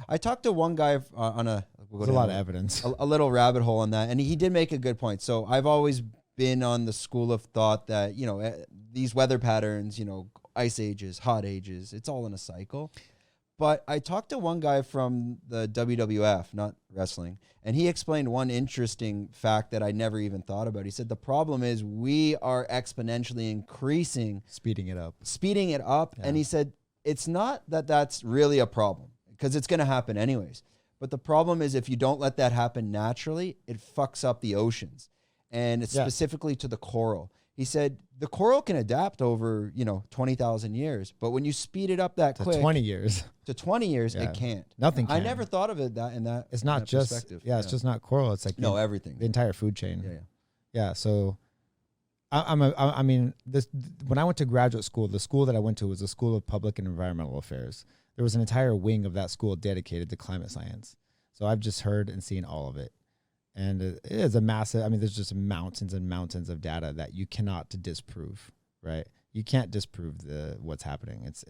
I talked to one guy on a There's a lot of evidence. a little rabbit hole on that, and he did make a good point. So I've always been on the school of thought that these weather patterns, ice ages, hot ages, it's all in a cycle. But I talked to one guy from the WWF, not wrestling, and he explained one interesting fact that I never even thought about. He said the problem is we are exponentially increasing, Speeding it up. Yeah. And he said it's not that that's really a problem, because it's going to happen anyways. But the problem is if you don't let that happen naturally, it fucks up the oceans, and it's specifically to the coral. He said the coral can adapt over, 20,000 years, but when you speed it up that To quick 20 years. to 20 years, Yeah. it can't. Nothing I can. never thought of it in that. It's not that just, perspective. it's just not coral. It's like everything. the entire food chain. Yeah. Yeah. So I mean, when I went to graduate school, the school that I went to was the School of Public and Environmental Affairs. There was an entire wing of that school dedicated to climate science. So I've just heard and seen all of it. And it is a massive, I mean, there's just mountains and mountains of data that you cannot disprove, right? You can't disprove what's happening. It's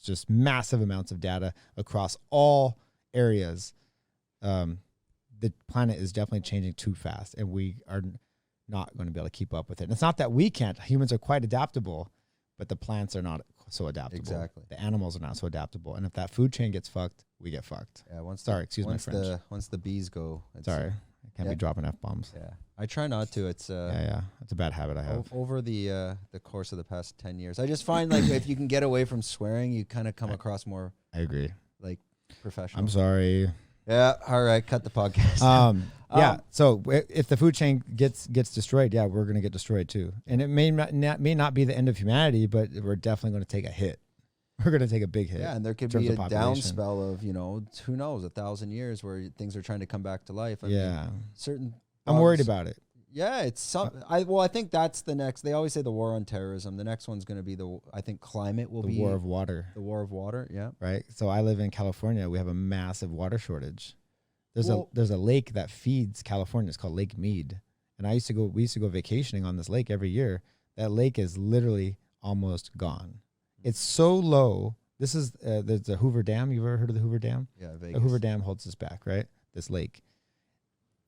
just massive amounts of data across all areas. The planet is definitely changing too fast, and we are not going to be able to keep up with it. And it's not that we can't. Humans are quite adaptable, but the plants are not so adaptable. Exactly. The animals are not so adaptable. And if that food chain gets fucked, we get fucked. Yeah. Excuse my French. Once the bees go. Sorry. I can't be dropping F-bombs. Yeah. I try not to. It's Yeah. It's a bad habit I have. over the course of the past 10 years. I just find like if you can get away from swearing, you kind of come across more I agree. like professional. I'm sorry. Yeah. All right. Cut the podcast. Yeah. So if the food chain gets destroyed, we're going to get destroyed too. And it may not be the end of humanity, but we're definitely going to take a hit. We're going to take a big hit. Yeah, and there could in be terms a of down population. spell of, who knows, 1,000 years where things are trying to come back to life. I Yeah. mean, certain. I'm worried about it. Yeah, it's some. I think that's the next. They always say the war on terrorism. The next one's going to be I think climate will The be war of water. the war of water. Yeah. Right. So I live in California. We have a massive water shortage. There's Well- a lake that feeds California. It's called Lake Mead. And we used to go vacationing on this lake every year. That lake is literally almost gone. It's so low. This is there's the Hoover Dam. You've ever heard of the Hoover Dam? Yeah, Vegas. The Hoover Dam holds us back, right? This lake.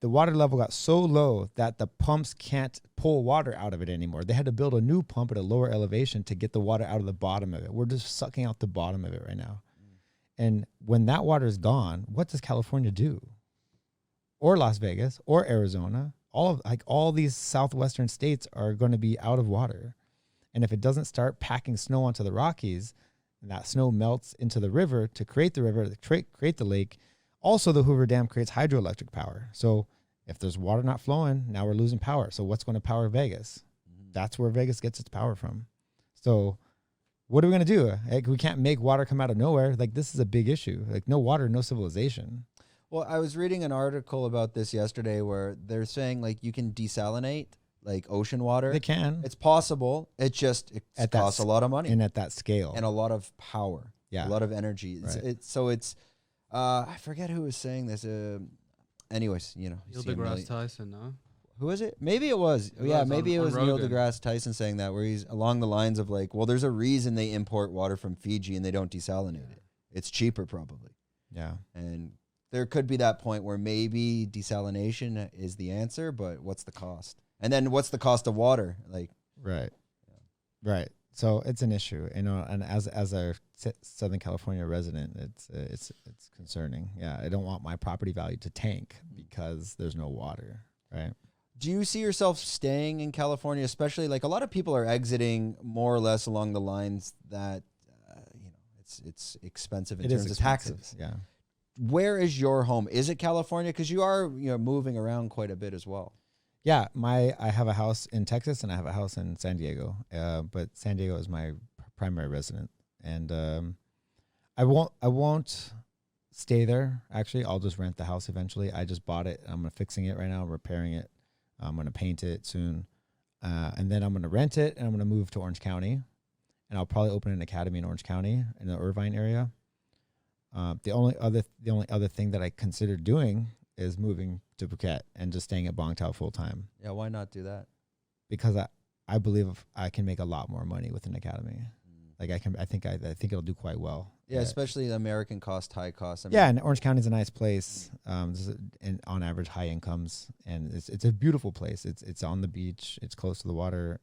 The water level got so low that the pumps can't pull water out of it anymore. They had to build a new pump at a lower elevation to get the water out of the bottom of it. We're just sucking out the bottom of it right now. And when that water is gone, what does California do? Or Las Vegas or Arizona? All these southwestern states are going to be out of water. And if it doesn't start packing snow onto the Rockies, and that snow melts into the river to create the river, to create the lake. Also, the Hoover Dam creates hydroelectric power. So if there's water not flowing, now we're losing power. So what's going to power Vegas? That's where Vegas gets its power from. So what are we going to do? Like, we can't make water come out of nowhere. Like, this is a big issue. Like, no water, no civilization. Well, I was reading an article about this yesterday where they're saying like you can desalinate like ocean water. They can. It's possible. It costs a lot of money And at that scale. and a lot of power. Yeah. A lot of energy. Right. I forget who was saying this. Anyways, you Neil see him deGrasse really- Tyson, no? Who is it? Maybe it was. It Yeah, was maybe it on was Neil Rogan. deGrasse Tyson saying that, where he's along the lines of like, well, there's a reason they import water from Fiji and they don't desalinate it. It's cheaper probably. Yeah. And there could be that point where maybe desalination is the answer, but what's the cost? And then what's the cost of water? Like, Right. Right. So it's an issue, you know, and as a Southern California resident, it's concerning. Yeah, I don't want my property value to tank because there's no water, right? Do you see yourself staying in California, especially like a lot of people are exiting more or less along the lines that you know, it's expensive in terms of taxes. Yeah. Where is your home? Is it California? Because you are, you know, moving around quite a bit as well. Yeah, I have a house in Texas and I have a house in San Diego, but San Diego is my primary resident, and I won't stay there. Actually, I'll just rent the house eventually. I just bought it. I'm fixing it right now. I'm repairing it. I'm gonna paint it soon, and then I'm gonna rent it, and I'm gonna move to Orange County, and I'll probably open an academy in Orange County in the Irvine area. The only other thing that I considered doing is moving to Phuket and just staying at Bangtao full time. Yeah, why not do that? Because I believe I can make a lot more money with an academy. Like I think it'll do quite well. Yeah, especially the American cost, high cost. I mean, yeah, and Orange County is a nice place. And on average high incomes, and it's a beautiful place. It's on the beach. It's close to the water.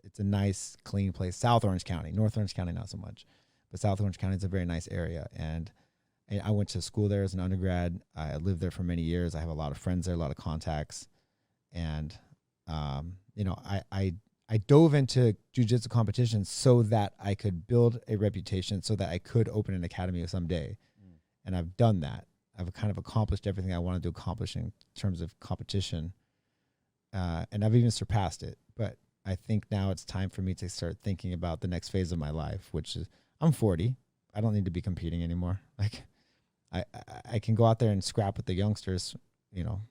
It's a nice, clean place. South Orange County, North Orange County, not so much, but South Orange County is a very nice area. And I went to school there as an undergrad. I lived there for many years. I have a lot of friends there, a lot of contacts, and you know, I dove into jiu-jitsu competitions so that I could build a reputation, so that I could open an academy someday. And I've done that. I've kind of accomplished everything I wanted to accomplish in terms of competition. And I've even surpassed it. But I think now it's time for me to start thinking about the next phase of my life, which is I'm 40. I don't need to be competing anymore. Like I can go out there and scrap with the youngsters, you know.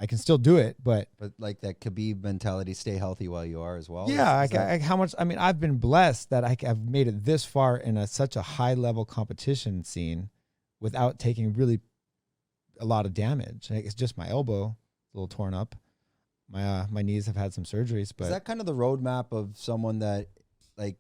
I can still do it, but like that Khabib mentality, stay healthy while you are as well. Yeah, how much? I mean, I've been blessed that I've made it this far in such a high level competition scene, without taking really a lot of damage. Like, it's just my elbow, a little torn up. My knees have had some surgeries, but is that kind of the roadmap of someone that, like,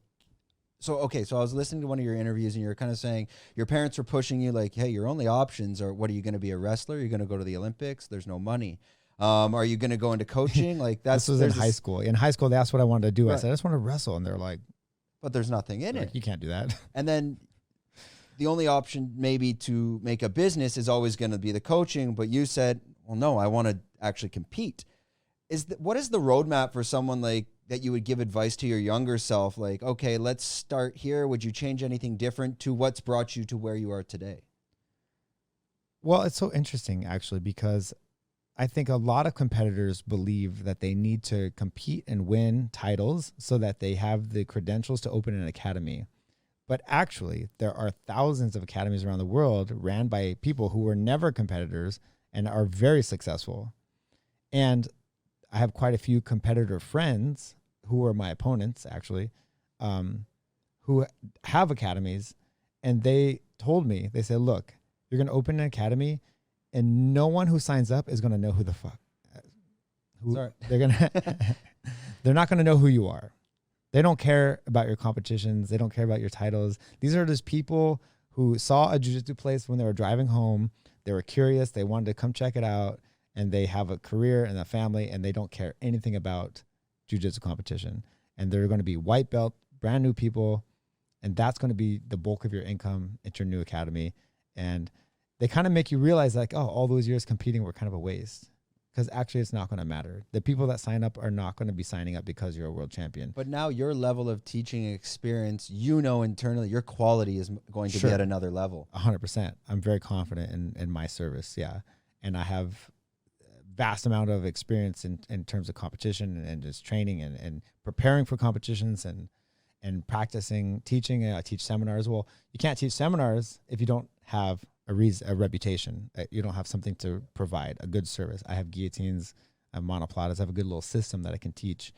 so I was listening to one of your interviews and you're kind of saying your parents were pushing you like, hey, your only options are, what are you going to be, a wrestler? You're going to go to the Olympics. There's no money. Are you going to go into coaching? Like this was in high school. In high school, that's what I wanted to do. Right. I said, I just want to wrestle. And they're like, but there's nothing in it. You can't do that. And then the only option maybe to make a business is always going to be the coaching. But you said, well, no, I want to actually compete. What is the roadmap for someone like that you would give advice to your younger self? Like, okay, let's start here. Would you change anything different to what's brought you to where you are today? Well, it's so interesting actually, because I think a lot of competitors believe that they need to compete and win titles so that they have the credentials to open an academy. But actually, there are thousands of academies around the world ran by people who were never competitors and are very successful. And I have quite a few competitor friends who are my opponents, actually, who have academies. And they told me, they said, look, you're going to open an academy and no one who signs up is going to know who the fuck. They're not going to know who you are. They don't care about your competitions. They don't care about your titles. These are just people who saw a jiu-jitsu place when they were driving home. They were curious. They wanted to come check it out. And they have a career and a family, and they don't care anything about jiu-jitsu competition. And they're going to be white belt, brand new people. And that's going to be the bulk of your income at your new academy. And they kind of make you realize like, oh, all those years competing were kind of a waste. Because actually it's not going to matter. The people that sign up are not going to be signing up because you're a world champion. But now your level of teaching experience, you know, internally, your quality is going to be at another level. 100%. I'm very confident in my service. Yeah. And I have vast amount of experience in terms of competition and just training and preparing for competitions and practicing, teaching. I teach seminars. Well, you can't teach seminars if you don't have a reputation. You don't have something to provide, a good service. I have guillotines, I have monoplatas, I have a good little system that I can teach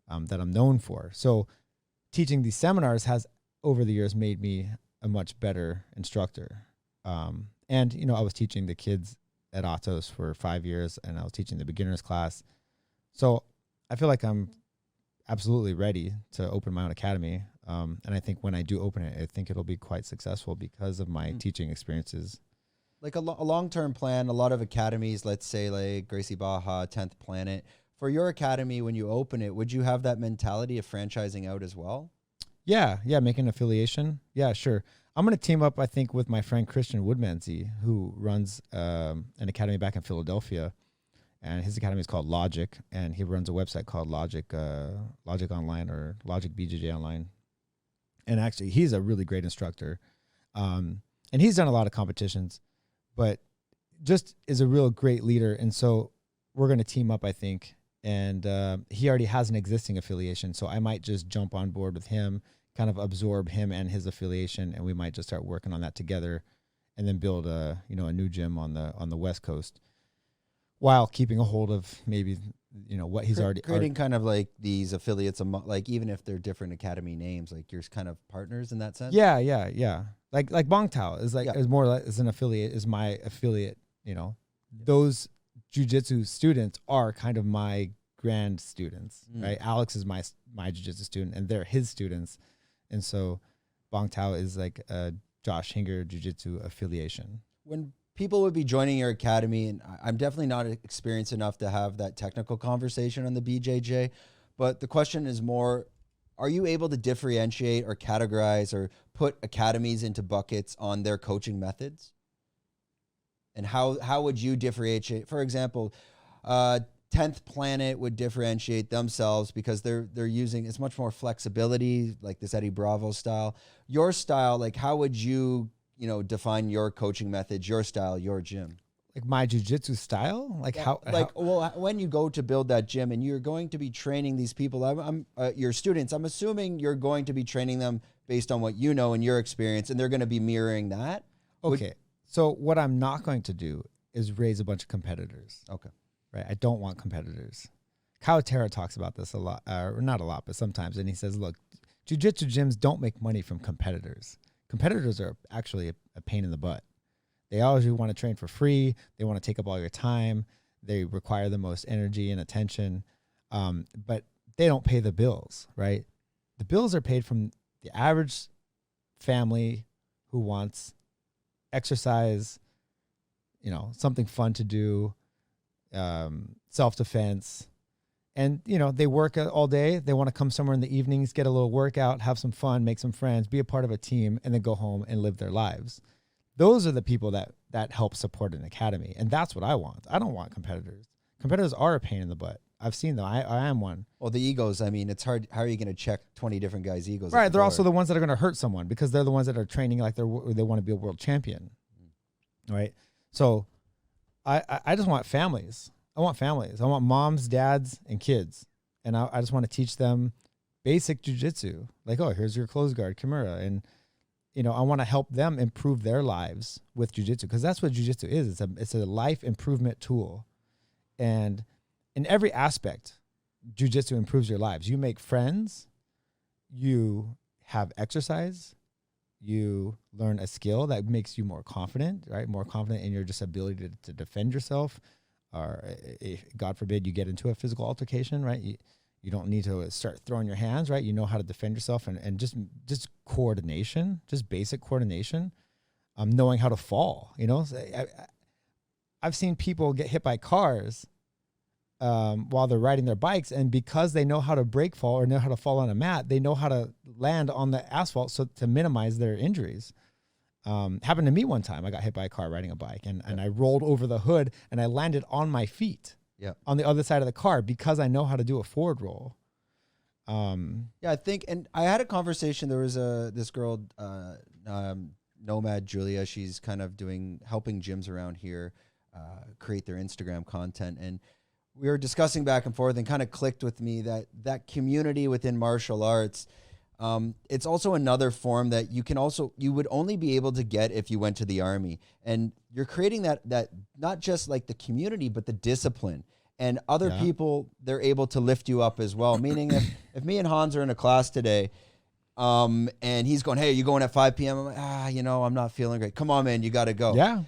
that I'm known for. So teaching these seminars has over the years made me a much better instructor. And, you know, I was teaching the kids at Atos for 5 years and I was teaching the beginners class. So I feel like I'm absolutely ready to open my own academy. And I think when I do open it, I think it'll be quite successful because of my teaching experiences. Like a long-term plan, a lot of academies, let's say like Gracie Baja, 10th Planet, for your academy, when you open it, would you have that mentality of franchising out as well? Yeah, make an affiliation. Yeah, sure. I'm going to team up, I think, with my friend Christian Woodmansey, who runs an academy back in Philadelphia. And his academy is called Logic, and he runs a website called Logic Online or Logic BJJ Online. And actually, he's a really great instructor. And he's done a lot of competitions, but just is a real great leader. And so we're going to team up, I think. And he already has an existing affiliation, so I might just jump on board with him, kind of absorb him and his affiliation, and we might just start working on that together, and then build a new gym on the West Coast, while keeping a hold of maybe what he's already creating kind of like these affiliates, like even if they're different academy names, like you're kind of partners in that sense. Yeah. Like Bangtao is is more like is an affiliate, is my affiliate. Those jiu-jitsu students are kind of my grand students, right? Alex is my jiu-jitsu student, and they're his students, and so Bangtao is like a Josh Hinger jiu-jitsu affiliation. When people would be joining your academy, and I'm definitely not experienced enough to have that technical conversation on the BJJ, but the question is more, are you able to differentiate or categorize or put academies into buckets on their coaching methods? And how would you differentiate? For example, 10th Planet would differentiate themselves because they're using, it's much more flexibility, like this Eddie Bravo style. Your style, like how would you define your coaching methods, your style, your gym? Like my jiu-jitsu style? Well, when you go to build that gym and you're going to be training these people, I'm your students, I'm assuming you're going to be training them based on what you know and your experience, and they're going to be mirroring that. Okay. So what I'm not going to do is raise a bunch of competitors. Okay. Right. I don't want competitors. Kyle Terra talks about this a lot, or not a lot, but sometimes. And he says, look, jiu-jitsu gyms don't make money from competitors. Competitors are actually a pain in the butt. They always want to train for free. They want to take up all your time. They require the most energy and attention. But they don't pay the bills, right? The bills are paid from the average family who wants exercise, something fun to do, self-defense, and they work all day. They want to come somewhere in the evenings, get a little workout, have some fun, make some friends, be a part of a team, and then go home and live their lives. Those are the people that help support an academy, and that's what I want. I don't want competitors. Competitors are a pain in the butt. I've seen them. I am one. Well, the egos, I mean, it's hard. How are you going to check 20 different guys' egos? Right. They're also the ones that are going to hurt someone because they're the ones that are training like they want to be a world champion. Right. So I just want families. I want families. I want moms, dads, and kids. And I just want to teach them basic jiu-jitsu. Like, oh, here's your close guard, Kimura. And, I want to help them improve their lives with jiu-jitsu because that's what jiu-jitsu is. It's a life improvement tool. And in every aspect, jiu-jitsu improves your lives. You make friends, you have exercise, you learn a skill that makes you more confident, right? More confident in your just ability to defend yourself. Or if, God forbid, you get into a physical altercation, right? You don't need to start throwing your hands, right? You know how to defend yourself and just coordination, just basic coordination, knowing how to fall, I've seen people get hit by cars while they're riding their bikes, and because they know how to break fall or know how to fall on a mat, they know how to land on the asphalt so to minimize their injuries. Happened to me one time. I got hit by a car riding a bike, and I rolled over the hood and I landed on my feet on the other side of the car because I know how to do a forward roll. I think, and I had a conversation. There was this girl, Nomad Julia. She's kind of helping gyms around here create their Instagram content, and we were discussing back and forth, and kind of clicked with me that community within martial arts. It's also another form that you would only be able to get if you went to the army, and you're creating that not just like the community, but the discipline, and other people, they're able to lift you up as well. Meaning if me and Hans are in a class today, and he's going, hey, are you going at 5 p.m.? I'm like, I'm not feeling great. Come on, man, you got to go. Yeah.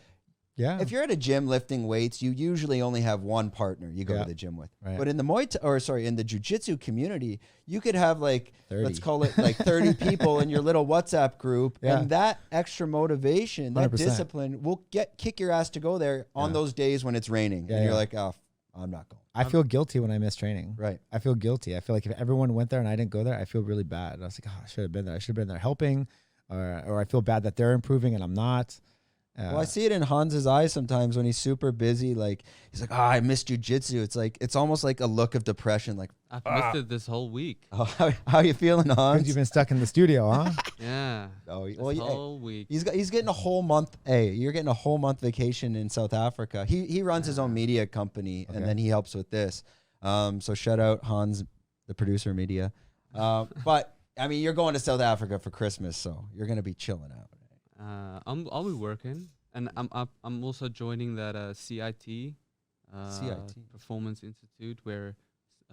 If you're at a gym lifting weights, you usually only have one partner you go to the gym with. Right. But in the in the jiu-jitsu community, you could have like 30. Let's call it like 30 people in your little WhatsApp group, and that extra motivation, that 100%. Discipline will kick your ass to go there on those days when it's raining, and you're like, oh, I'm not going. I feel guilty when I miss training. Right. I feel guilty. I feel like if everyone went there and I didn't go there, I feel really bad. I was like, oh, I should have been there. I should have been there helping, or I feel bad that they're improving and I'm not. Well, I see it in Hans's eyes sometimes when he's super busy. Like he's like, I missed jiu-jitsu. It's almost like a look of depression. Like I've missed it this whole week. oh, how you feeling, Hans? Because you've been stuck in the studio, huh? Yeah. Oh, This well, whole week. he's getting a whole month. Hey, you're getting a whole month vacation in South Africa. He runs his own media company, and then he helps with this. So shout out Hans, the producer of media. But I mean, you're going to South Africa for Christmas, so you're gonna be chilling out. I'll be working, and I'm also joining that CIT, Performance Institute, where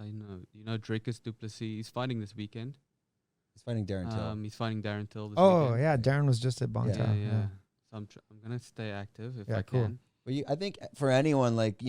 you know Dricus Duplessis. He's fighting this weekend. He's fighting Darren Till. He's fighting Darren Till this Oh, weekend. yeah. Darren was just at Bangtao. Yeah. So I'm gonna stay active if I cool. can. But I think for anyone, like,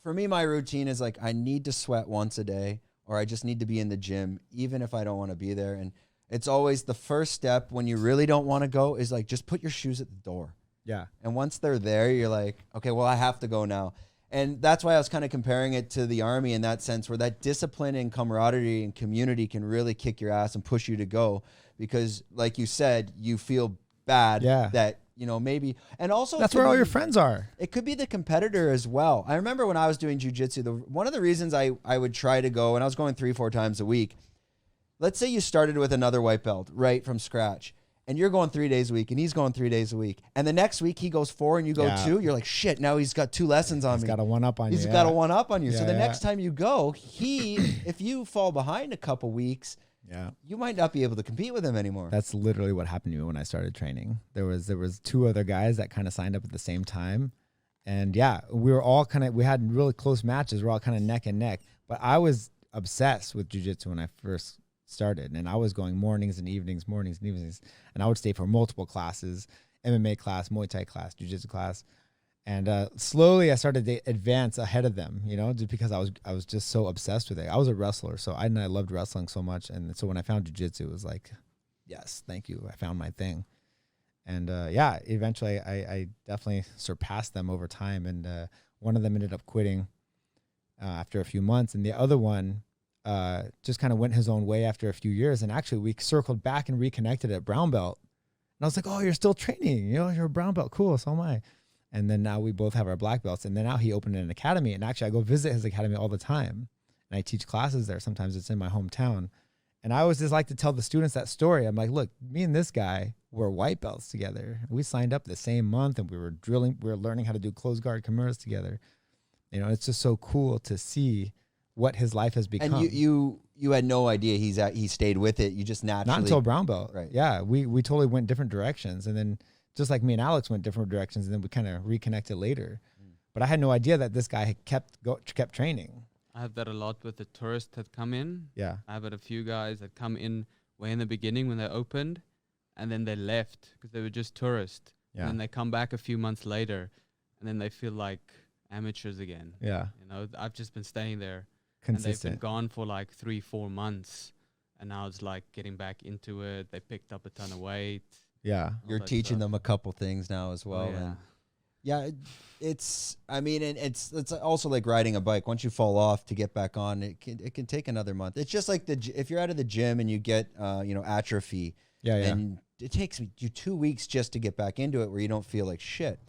for me, my routine is like I need to sweat once a day, or I just need to be in the gym, even if I don't want to be there. And it's always the first step when you really don't want to go is like, just put your shoes at the door. Yeah. And once they're there, you're like, okay, well, I have to go now. And that's why I was kind of comparing it to the Army in that sense, where that discipline and camaraderie and community can really kick your ass and push you to go. Because like you said, you feel bad that, maybe, and also That's where all your friends are. it could be the competitor as well. I remember when I was doing jiu-jitsu, one of the reasons I would try to go, and I was going 3-4 times a week. Let's say you started with another white belt right from scratch, and you're going 3 days a week, and he's going 3 days a week. And the next week he goes 4 and you go 2. You're like, shit, now he's got 2 lessons on me. He's got a one-up on you. He's got a one-up on you. So the Yeah. next time you go, if you fall behind a couple weeks, you might not be able to compete with him anymore. That's literally what happened to me when I started training. There was 2 other guys that kind of signed up at the same time. And we were all we had really close matches. We're all kind of neck and neck. But I was obsessed with jiu-jitsu when I first started. And I was going mornings and evenings. And I would stay for multiple classes, MMA class, Muay Thai class, jiu-jitsu class. And slowly I started to advance ahead of them, just because I was just so obsessed with it. I was a wrestler, so I loved wrestling so much. And so when I found jiu-jitsu, it was like, yes, thank you. I found my thing. And eventually I definitely surpassed them over time. And one of them ended up quitting after a few months. And the other one just kind of went his own way after a few years. And actually we circled back and reconnected at brown belt. And I was like, oh, you're still training. You're a brown belt. Cool. So am I. And then now we both have our black belts. And then now he opened an academy. And actually I go visit his academy all the time. And I teach classes there. Sometimes it's in my hometown. And I always just like to tell the students that story. I'm like, look, me and this guy were white belts together. We signed up the same month and we were learning how to do closed guard Kimuras together. It's just so cool to see what his life has become. And you had no idea he stayed with it. You just naturally. Not until brown belt. Right. Yeah. We totally went different directions. And then just like me and Alex went different directions, and then we kind of reconnected later. But I had no idea that this guy had kept training. I have that a lot with the tourists that come in. Yeah. I have had a few guys that come in way in the beginning when they opened, and then they left because they were just tourists. Yeah. And then they come back a few months later, and then they feel like amateurs again. Yeah. I've just been staying there. Consistent. And they've been gone for like 3-4 months, and now it's like getting back into it. They picked up a ton of weight. Yeah. You're teaching them a couple things now as well. Oh, yeah. It's also like riding a bike. Once you fall off to get back on, it can take another month. It's just like if you're out of the gym and you get atrophy. Yeah. And it takes you 2 weeks just to get back into it where you don't feel like shit.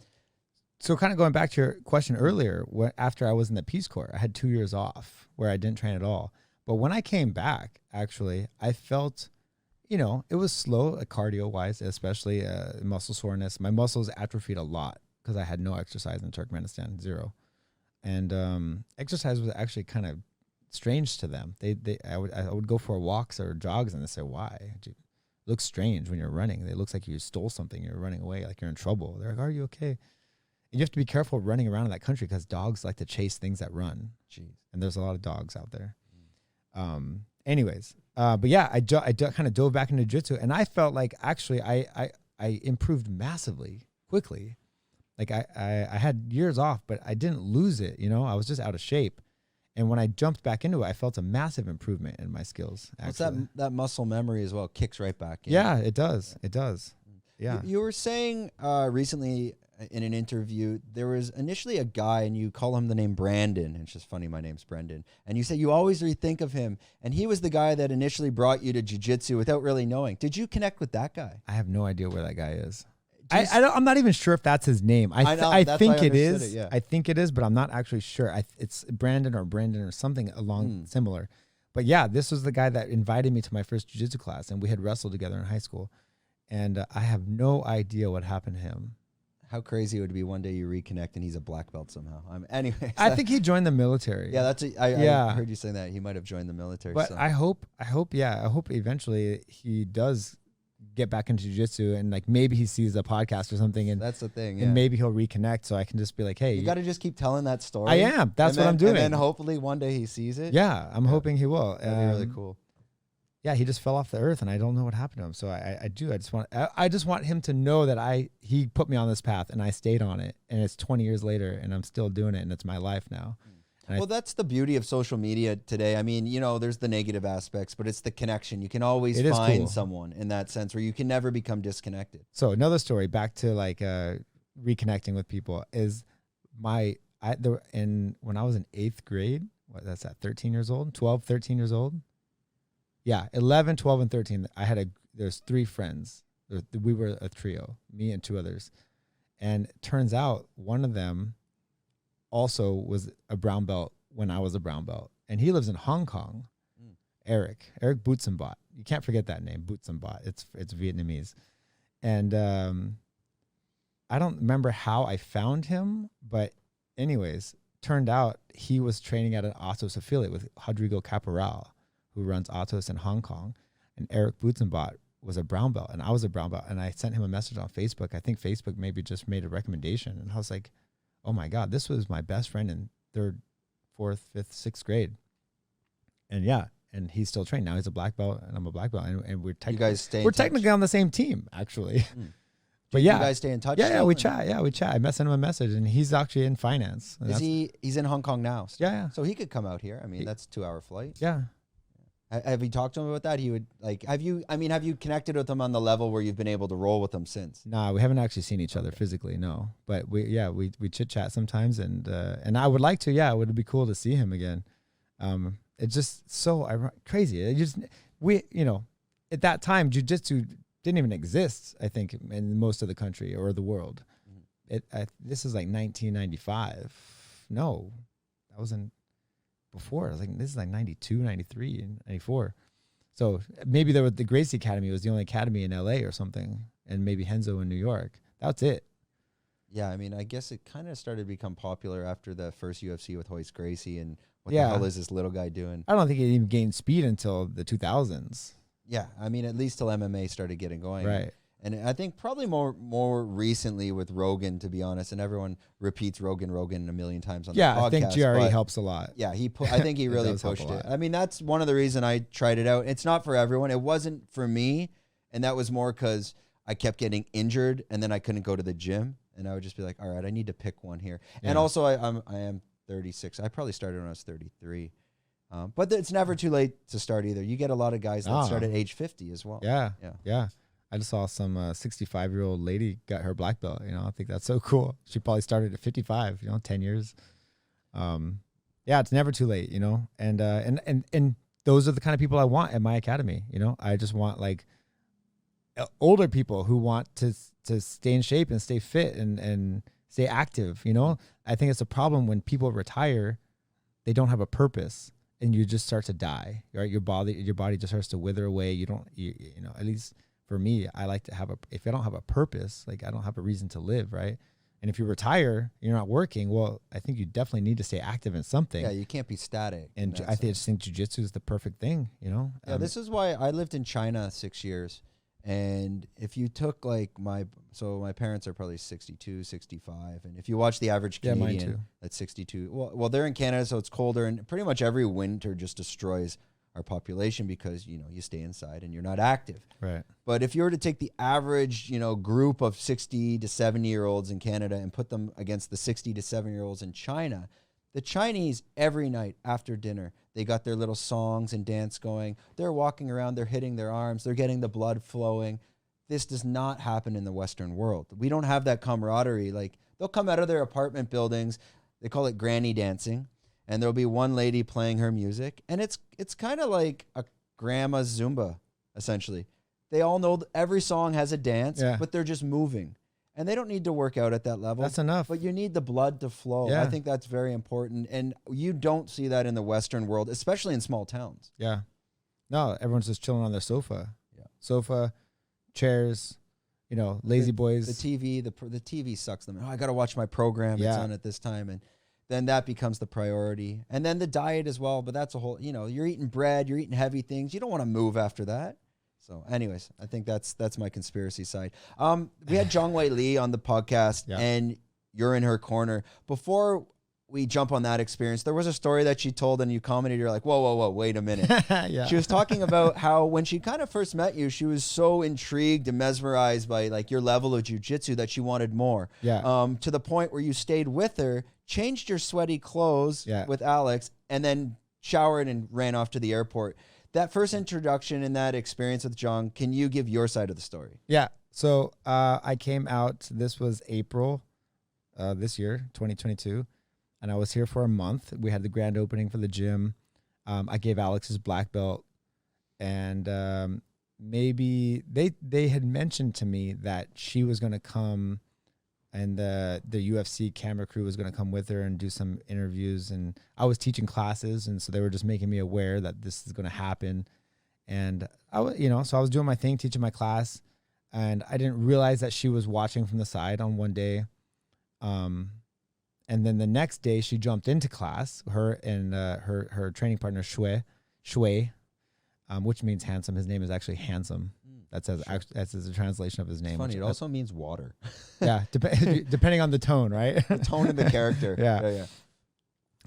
So kind of going back to your question earlier, after I was in the Peace Corps, I had 2 years off where I didn't train at all. But when I came back, actually, I felt, it was slow, cardio-wise, especially muscle soreness. My muscles atrophied a lot because I had no exercise in Turkmenistan, 0. And exercise was actually kind of strange to them. I would go for walks or jogs, and they say, why? It looks strange when you're running. It looks like you stole something. You're running away, like you're in trouble. They're like, are you okay? And you have to be careful running around in that country because dogs like to chase things that run. Jeez. And there's a lot of dogs out there. Anyways, but yeah, I kind of dove back into jiu-jitsu, and I felt like actually I improved massively quickly. Like I had years off, but I didn't lose it. I was just out of shape. And when I jumped back into it, I felt a massive improvement in my skills. What's that muscle memory as well kicks right back in. Yeah, it does. It does. Yeah. You were saying recently, in an interview, there was initially a guy, and you call him the name Brandon. And it's just funny, my name's Brendan. And you say you always rethink of him. And he was the guy that initially brought you to jiu-jitsu without really knowing. Did you connect with that guy? I have no idea where that guy is. I'm not even sure if that's his name. I think it is. Yeah. I think it is, but I'm not actually sure. It's Brandon or something along similar. But yeah, this was the guy that invited me to my first jiu-jitsu class, and we had wrestled together in high school. And I have no idea what happened to him. How crazy it would be one day you reconnect and he's a black belt somehow. Anyway, I think he joined the military. Yeah, I heard you saying that he might have joined the military. But I hope eventually he does get back into jiu-jitsu, and like maybe he sees a podcast or something, and that's the thing. And maybe he'll reconnect, so I can just be like, hey, you got to just keep telling that story. I am. That's what I'm doing. And then hopefully one day he sees it. Yeah, I'm hoping he will. That'd be really cool. Yeah, he just fell off the earth, and I don't know what happened to him. So I just want him to know that he put me on this path, and I stayed on it, and it's 20 years later, and I'm still doing it, and it's my life now. Well, that's the beauty of social media today. I mean, there's the negative aspects, but it's the connection. You can always find someone in that sense where you can never become disconnected. So another story, back to like reconnecting with people, is when I was in 8th grade, that's at 13 years old, 12, 13 years old. Yeah, 11, 12, and 13. There's 3 friends. We were a trio, me and 2 others. And it turns out one of them also was a brown belt when I was a brown belt. And he lives in Hong Kong. Eric Bootsenbot. You can't forget that name, Bootsenbot. It's Vietnamese. And I don't remember how I found him, but anyways, turned out he was training at an Atos affiliate with Rodrigo Caporal, who runs Atos in Hong Kong. And Eric Bootsenbot was a brown belt, and I was a brown belt. And I sent him a message on Facebook. I think Facebook maybe just made a recommendation. And I was like, oh my God, this was my best friend in 3rd, 4th, 5th, 6th grade. And yeah, and he's still trained. Now he's a black belt, and I'm a black belt. And we're technically on the same team, actually. But yeah, you guys stay in touch? Yeah, we chat. Yeah, we chat. I sent him a message, and he's actually in finance. He's in Hong Kong now? Yeah. So he could come out here. I mean, that's a 2-hour flight. Yeah. Have you talked to him about that? He would have you connected with him on the level where you've been able to roll with him since? Nah, we haven't actually seen each other physically, no. But we chit chat sometimes, and I would like to. Yeah, it would be cool to see him again. It's just so crazy. At that time, jiu-jitsu didn't even exist, I think, in most of the country or the world. This is like 1995. No, that wasn't before. I was like, this is like 92, 93, and 94. So maybe the Gracie Academy was the only academy in LA or something, and maybe Henzo in New York. That's it. Yeah, I mean, I guess it kind of started to become popular after the first UFC with Royce Gracie, and what the hell is this little guy doing? I don't think it even gained speed until the 2000s. Yeah, I mean, at least till MMA started getting going. Right. And I think probably more recently with Rogan, to be honest, and everyone repeats Rogan a million times on the podcast. Yeah, I think GRE helps a lot. Yeah, I think he really pushed it. I mean, that's one of the reasons I tried it out. It's not for everyone. It wasn't for me, and that was more because I kept getting injured, and then I couldn't go to the gym, and I would just be like, all right, I need to pick one here. Yeah. And also, I am 36. I probably started when I was 33. But it's never too late to start either. You get a lot of guys that start at age 50 as well. Yeah. I just saw some 65-year-old lady got her black belt. I think that's so cool. She probably started at 55. 10 years. Yeah, it's never too late. And those are the kind of people I want at my academy. I just want like older people who want to stay in shape and stay fit and stay active. I think it's a problem when people retire, they don't have a purpose. And you just start to die, right? Your body just starts to wither away. At least for me, I like to if I don't have a purpose, like I don't have a reason to live, right? And if you retire, you're not working. Well, I think you definitely need to stay active in something. Yeah, you can't be static. And I just think jiu-jitsu is the perfect thing, Yeah, this is why I lived in China 6 years. And if you took my parents are probably 62, 65. And if you watch the average Canadian, that's 62. Well, they're in Canada, so it's colder. And pretty much every winter just destroys our population because, you stay inside and you're not active. Right. But if you were to take the average, group of 60 to 70-year-olds in Canada and put them against the 60 to 70-year-olds in China, the Chinese, every night after dinner, they got their little songs and dance going. They're walking around. They're hitting their arms. They're getting the blood flowing. this does not happen in the Western world. We don't have that camaraderie. Like, they'll come out of their apartment buildings. They call it granny dancing. And there'll be one lady playing her music. And it's kind of like a grandma's Zumba, essentially. They all know every song has a dance, but they're just moving. And they don't need to work out at that level. That's enough. But you need the blood to flow. Yeah. I think that's very important. And you don't see that in the Western world, especially in small towns. Yeah. No, everyone's just chilling on their sofa. Yeah. Sofa, chairs, lazy boys. The TV sucks them. Oh, I got to watch my program. It's on at this time. And then that becomes the priority. And then the diet as well. But that's a whole, you're eating bread, you're eating heavy things. You don't want to move after that. So anyways, I think that's my conspiracy side. We had Zhang Weili on the podcast and you're in her corner. Before we jump on that experience, there was a story that she told and you commented, you're like, whoa, wait a minute. She was talking about how when she kind of first met you, she was so intrigued and mesmerized by like your level of jiu-jitsu that she wanted more. To the point where you stayed with her, changed your sweaty clothes with Alex, and then showered and ran off to the airport. That first introduction and that experience with Zhang, can you give your side of the story? Yeah. So I came out, this was April this year, 2022. And I was here for a month. We had the grand opening for the gym. I gave Alex his black belt. And maybe they had mentioned to me that she was going to come and the UFC camera crew was going to come with her and do some interviews. And I was teaching classes. And so they were just making me aware that this is going to happen. And I was, so I was doing my thing, teaching my class. And I didn't realize that she was watching from the side on one day. And then the next day she jumped into class, her and her training partner, Shui, which means handsome. His name is actually Handsome. That's a translation of his name. It's funny. It also means water. Yeah. Depending on the tone, right? The tone and the character. Yeah.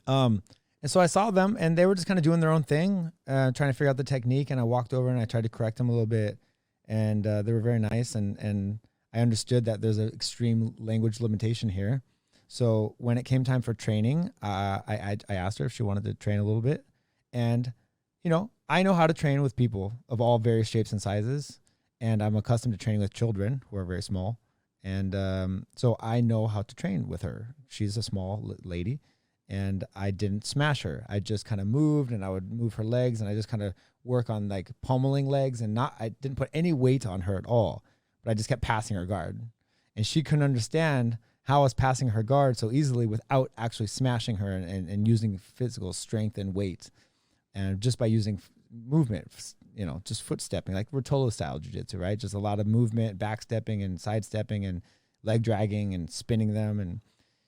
And so I saw them and they were just kind of doing their own thing, trying to figure out the technique. And I walked over and I tried to correct them a little bit. And they were very nice. And I understood that there's an extreme language limitation here. So when it came time for training, I asked her if she wanted to train a little bit. And, I know how to train with people of all various shapes and sizes. And I'm accustomed to training with children who are very small. And so I know how to train with her. She's a small lady. And I didn't smash her. I just kind of moved and I would move her legs. And I just kind of work on like pummeling legs. And I didn't put any weight on her at all. But I just kept passing her guard. And she couldn't understand how I was passing her guard so easily without actually smashing her and using physical strength and weight. And just by using movement, just foot stepping, like Rotolo style jiu-jitsu, right? Just a lot of movement, back stepping and side stepping and leg dragging and spinning them. And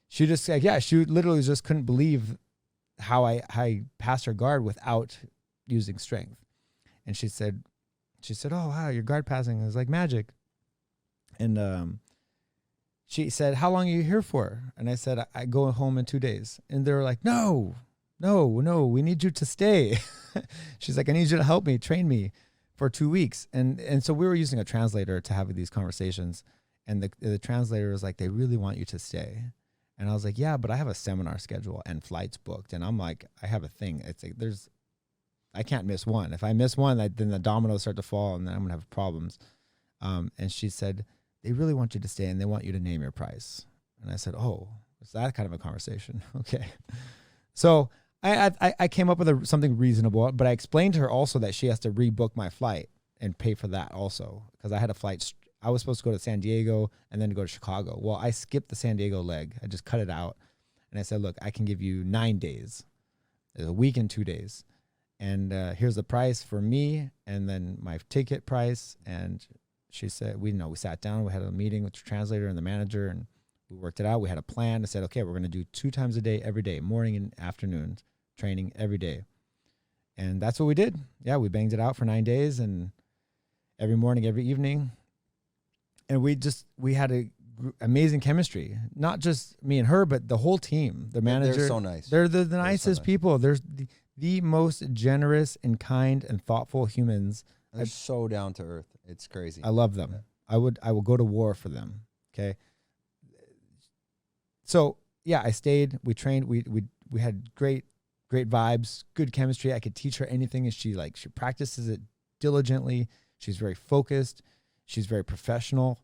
she just, she literally just couldn't believe how I passed her guard without using strength. And she said, oh, wow, your guard passing is like magic. And, she said, how long are you here for? And I said, I go home in 2 days. And they were like, no, we need you to stay. She's like, I need you to help me, train me for 2 weeks. And so we were using a translator to have these conversations. And the translator was like, they really want you to stay. And I was like, yeah, but I have a seminar schedule and flights booked. And I'm like, I have a thing. It's like, I can't miss one. If I miss one, then the dominoes start to fall and then I'm going to have problems. And she said, they really want you to stay and they want you to name your price. And I said, oh, it's that kind of a conversation. Okay. So I came up with something reasonable, but I explained to her also that she has to rebook my flight and pay for that also. Because I had a flight. I was supposed to go to San Diego and then go to Chicago. Well, I skipped the San Diego leg. I just cut it out. And I said, look, I can give you 9 days. There's a week and 2 days. And here's the price for me and then my ticket price. And she said, we sat down, we had a meeting with the translator and the manager and we worked it out. We had a plan. I said, okay, we're going to do 2 times a day, every day, morning and afternoon training every day. And that's what we did. Yeah. We banged it out for 9 days and every morning, every evening. And we had a amazing chemistry, not just me and her, but the whole team, the manager. They're so nice. They're the nicest people. They're the most generous and kind and thoughtful humans. They're so down to earth. It's crazy. I love them. Yeah. I will go to war for them. Okay. So yeah, I stayed. We trained. We had great vibes, good chemistry. I could teach her anything, and she practices it diligently. She's very focused. She's very professional.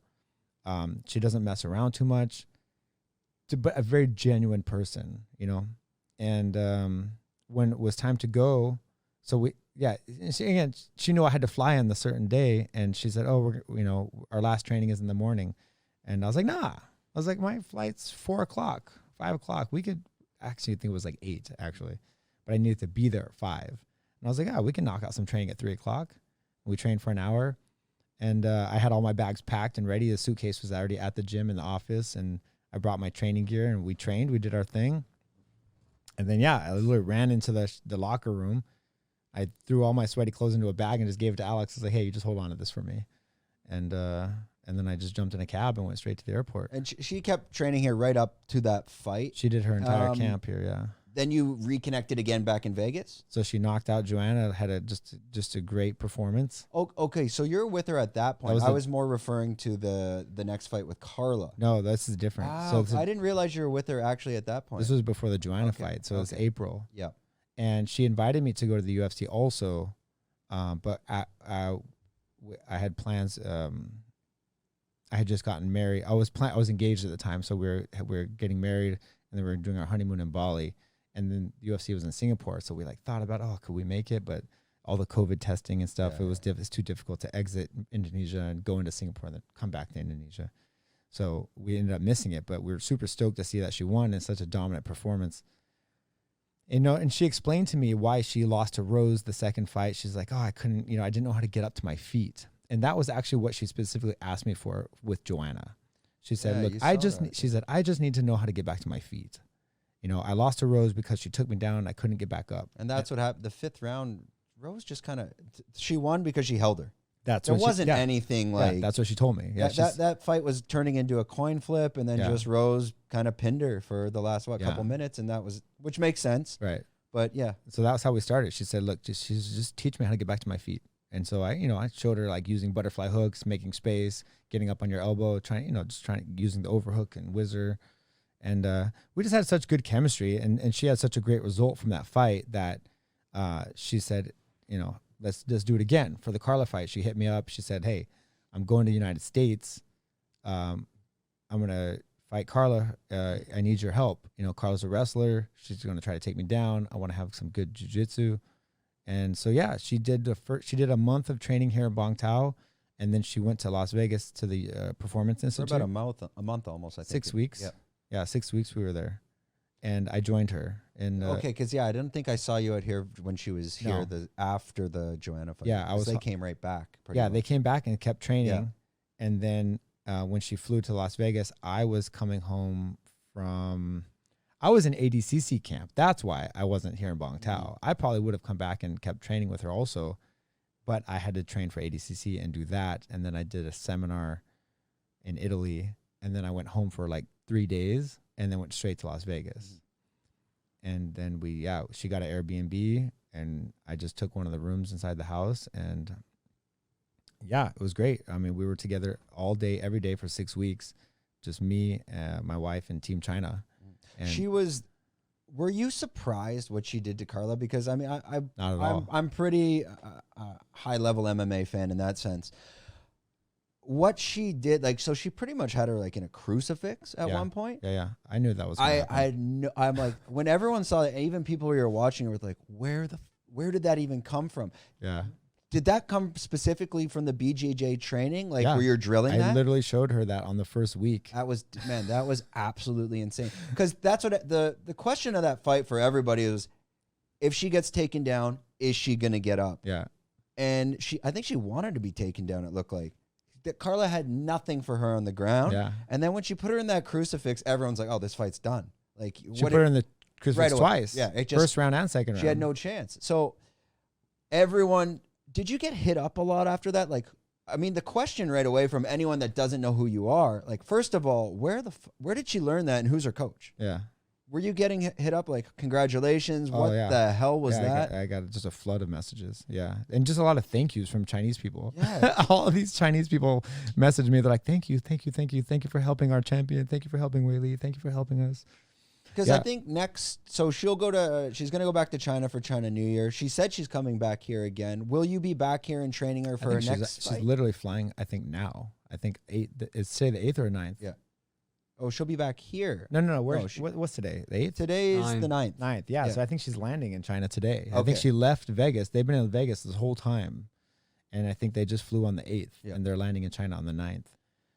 She doesn't mess around too much. But a very genuine person, you know. And when it was time to go, so she knew I had to fly on the certain day, and she said, "Oh, our last training is in the morning," and I was like, "Nah." I was like, "My flight's 4 o'clock, 5 o'clock. We could actually think it was like 8 actually, but I needed to be there at 5." And I was like, "Ah, we can knock out some training at 3 o'clock." We trained for an hour, and I had all my bags packed and ready. The suitcase was already at the gym in the office, and I brought my training gear, and we trained. We did our thing, and then I literally ran into the locker room. I threw all my sweaty clothes into a bag and just gave it to Alex. I was like, "Hey, you just hold on to this for me," and then I just jumped in a cab and went straight to the airport. And she kept training here right up to that fight. She did her entire camp here, yeah. Then you reconnected again back in Vegas? So she knocked out Joanna, had just a great performance. Oh, okay, so you're with her at that point. I was more referring to the next fight with Carla. No, this is different. Wow, so I didn't realize you were with her actually at that point. This was before the Joanna fight, so it was April. Yeah. And she invited me to go to the UFC also, but I had plans. I had just gotten married. I was engaged at the time, so we were getting married, and then we were doing our honeymoon in Bali. And then the UFC was in Singapore, so we thought about, could we make it? But all the COVID testing and stuff, it's too difficult to exit Indonesia and go into Singapore and then come back to Indonesia. So we ended up missing it, but we were super stoked to see that she won in such a dominant performance. And she explained to me why she lost to Rose the second fight. She's like, I couldn't, I didn't know how to get up to my feet. And that was actually what she specifically asked me for with Joanna. She said, look, I just need to know how to get back to my feet. I lost to Rose because she took me down and I couldn't get back up. And that's what happened. The 5th round, Rose just she won because she held her. There wasn't anything like... Yeah, that's what she told me. Yeah, that fight was turning into a coin flip, and then just Rose kind of pinned her for the last, couple minutes, and which makes sense. Right. But yeah. So that's how we started. She said, look, just teach me how to get back to my feet. And so I showed her using butterfly hooks, making space, getting up on your elbow, using the overhook and whizzer. And we just had such good chemistry, and she had such a great result from that fight that she said, let's just do it again. For the Carla fight, she hit me up. She said, hey, I'm going to the United States. I'm going to fight Carla. I need your help. Carla's a wrestler. She's going to try to take me down. I want to have some good jiu-jitsu. And so, she did a month of training here in Bangtao, and then she went to Las Vegas to the Performance Institute. For about a month almost, I think. 6 weeks. Yeah. Yeah, 6 weeks we were there. And I joined her. Okay, because I didn't think I saw you out here when she was here after the Joanna fight. Yeah, they came right back. They came back and kept training. Yeah. And then when she flew to Las Vegas, I was coming home I was in ADCC camp. That's why I wasn't here in Bangtao. I probably would have come back and kept training with her also, but I had to train for ADCC and do that. And then I did a seminar in Italy, and then I went home for 3 days and then went straight to Las Vegas. And then she got an Airbnb, and I just took one of the rooms inside the house, and it was great. I mean, we were together all day, every day for 6 weeks, just me, my wife, and Team China. And were you surprised what she did to Carla? Because I mean, not at all. I'm pretty high level MMA fan in that sense. What she did, so she pretty much had her in a crucifix at one point. Yeah. I knew that was. I'm like, when everyone saw it, even people who were watching were like, where did that even come from? Yeah. Did that come specifically from the BJJ training? Where you're drilling that? I literally showed her that on the first week. That was absolutely insane. Because that's what the question of that fight for everybody is, if she gets taken down, is she going to get up? Yeah. And I think she wanted to be taken down, it looked like. That Carla had nothing for her on the ground. Yeah. And then when she put her in that crucifix, everyone's like, oh, this fight's done. She put her in the crucifix twice. Yeah. First round and second round. She had no chance. So everyone... Did you get hit up a lot after that? The question right away from anyone that doesn't know who you are, first of all, where did she learn that, and who's her coach? Yeah. Were you getting hit up congratulations? What the hell was that? I got just a flood of messages. Yeah. And just a lot of thank yous from Chinese people. Yeah. All of these Chinese people messaged me. They're like, thank you for helping our champion. Thank you for helping Weili. Thank you for helping us. Because I think so she's going to go back to China for China New Year. She said she's coming back here again. Will you be back here and training her for her next fight? She's literally flying, I think, now. I think it's today the 8th or 9th. Yeah. Oh, she'll be back here. No. What's today? The 8th? Today is the 9th. 9th, yeah. So I think she's landing in China today. Okay. I think she left Vegas. They've been in Vegas this whole time. And I think they just flew on the 8th. Yeah. And they're landing in China on the 9th.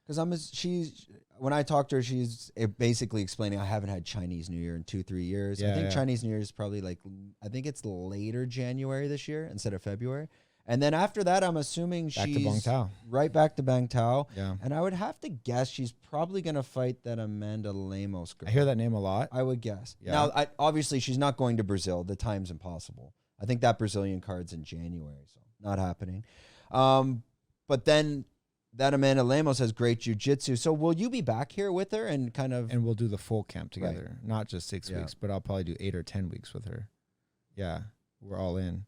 Because when I talked to her, she's basically explaining, I haven't had Chinese New Year in 2-3 years. I think Chinese New Year is probably I think it's later January this year instead of February. And then after that, I'm assuming she's right back to Bangtao. Yeah. And I would have to guess she's probably going to fight that Amanda Lemos girl. I hear that name a lot. I would guess. Yeah. Now, obviously, she's not going to Brazil. The time's impossible. I think that Brazilian card's in January, so not happening. But then that Amanda Lemos has great jiu-jitsu. So will you be back here with her and kind of... And we'll do the full camp together. Right. Not just 6 weeks, but I'll probably do 8 or 10 weeks with her. Yeah, we're all in.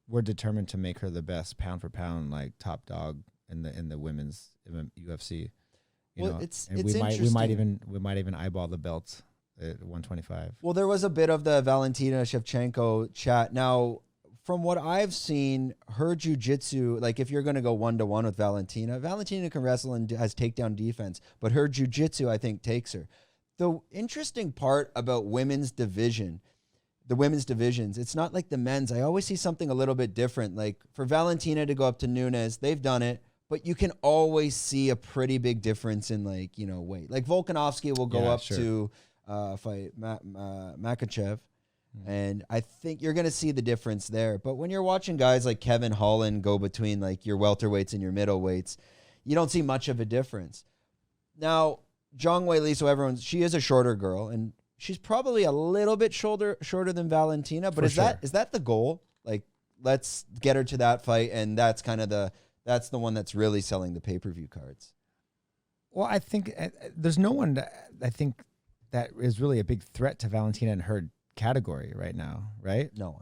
We're determined to make her the best pound for pound, like top dog in the women's UFC. You know? We might even eyeball the belts at 125. Well, there was a bit of the Valentina Shevchenko chat. Now, from what I've seen, her jiu-jitsu, like if you're going to go 1-to-1 with Valentina can wrestle and has takedown defense, but her jiu-jitsu, I think, takes her. The interesting part about the women's divisions, it's not like the men's. I always see something a little bit different. Like for Valentina to go up to Nunes, they've done it, but you can always see a pretty big difference in weight. Like Volkanovski will go up to fight Makachev. And I think you're going to see the difference there. But when you're watching guys like Kevin Holland go between like your welterweights and your middleweights, you don't see much of a difference. Now, Zhang Weili, she is a shorter girl, and she's probably a little bit shorter than Valentina. But is that the goal? Like, let's get her to that fight, and that's kind of that's the one that's really selling the pay-per-view cards. Well, I think there's no one that is really a big threat to Valentina in her category right now, right? No.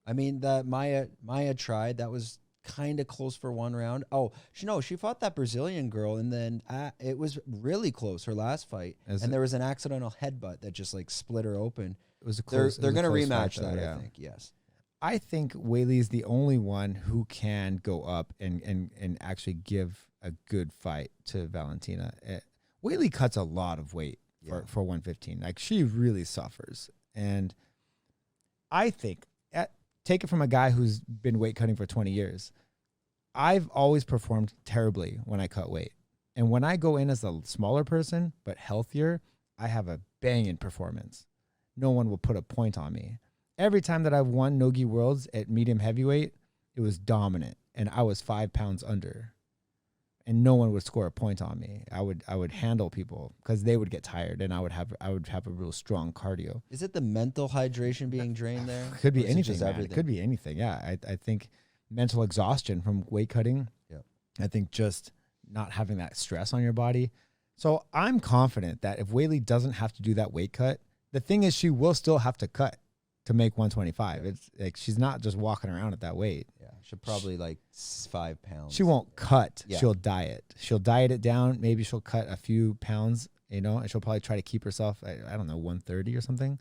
I mean, that Maya tried. That was kind of close for one round. Oh, she fought that Brazilian girl, and then it was really close, her last fight. There was an accidental headbutt that just like split her open. It was a close. They're going to rematch that, I think. Yes. I think Weili is the only one who can go up and actually give a good fight to Valentina. Weili cuts a lot of weight for 115. Like, she really suffers. And I think, take it from a guy who's been weight cutting for 20 years. I've always performed terribly when I cut weight. And when I go in as a smaller person, but healthier, I have a banging performance. No one will put a point on me. Every time that I've won Nogi Worlds at medium heavyweight, it was dominant. And I was 5 pounds under. And no one would score a point on me. I would handle people because they would get tired, and I would have a real strong cardio. Is it the mental hydration being drained there? Could be anything. It could be anything. Yeah, I think mental exhaustion from weight cutting. Yeah, I think just not having that stress on your body. So I'm confident that if Weili doesn't have to do that weight cut, the thing is she will still have to cut to make 125. It's like she's not just walking around at that weight. Yeah, she'll probably like 5 pounds. She won't cut. Yeah. She'll diet. She'll diet it down. Maybe she'll cut a few pounds, and she'll probably try to keep herself at, I don't know, 130 or something.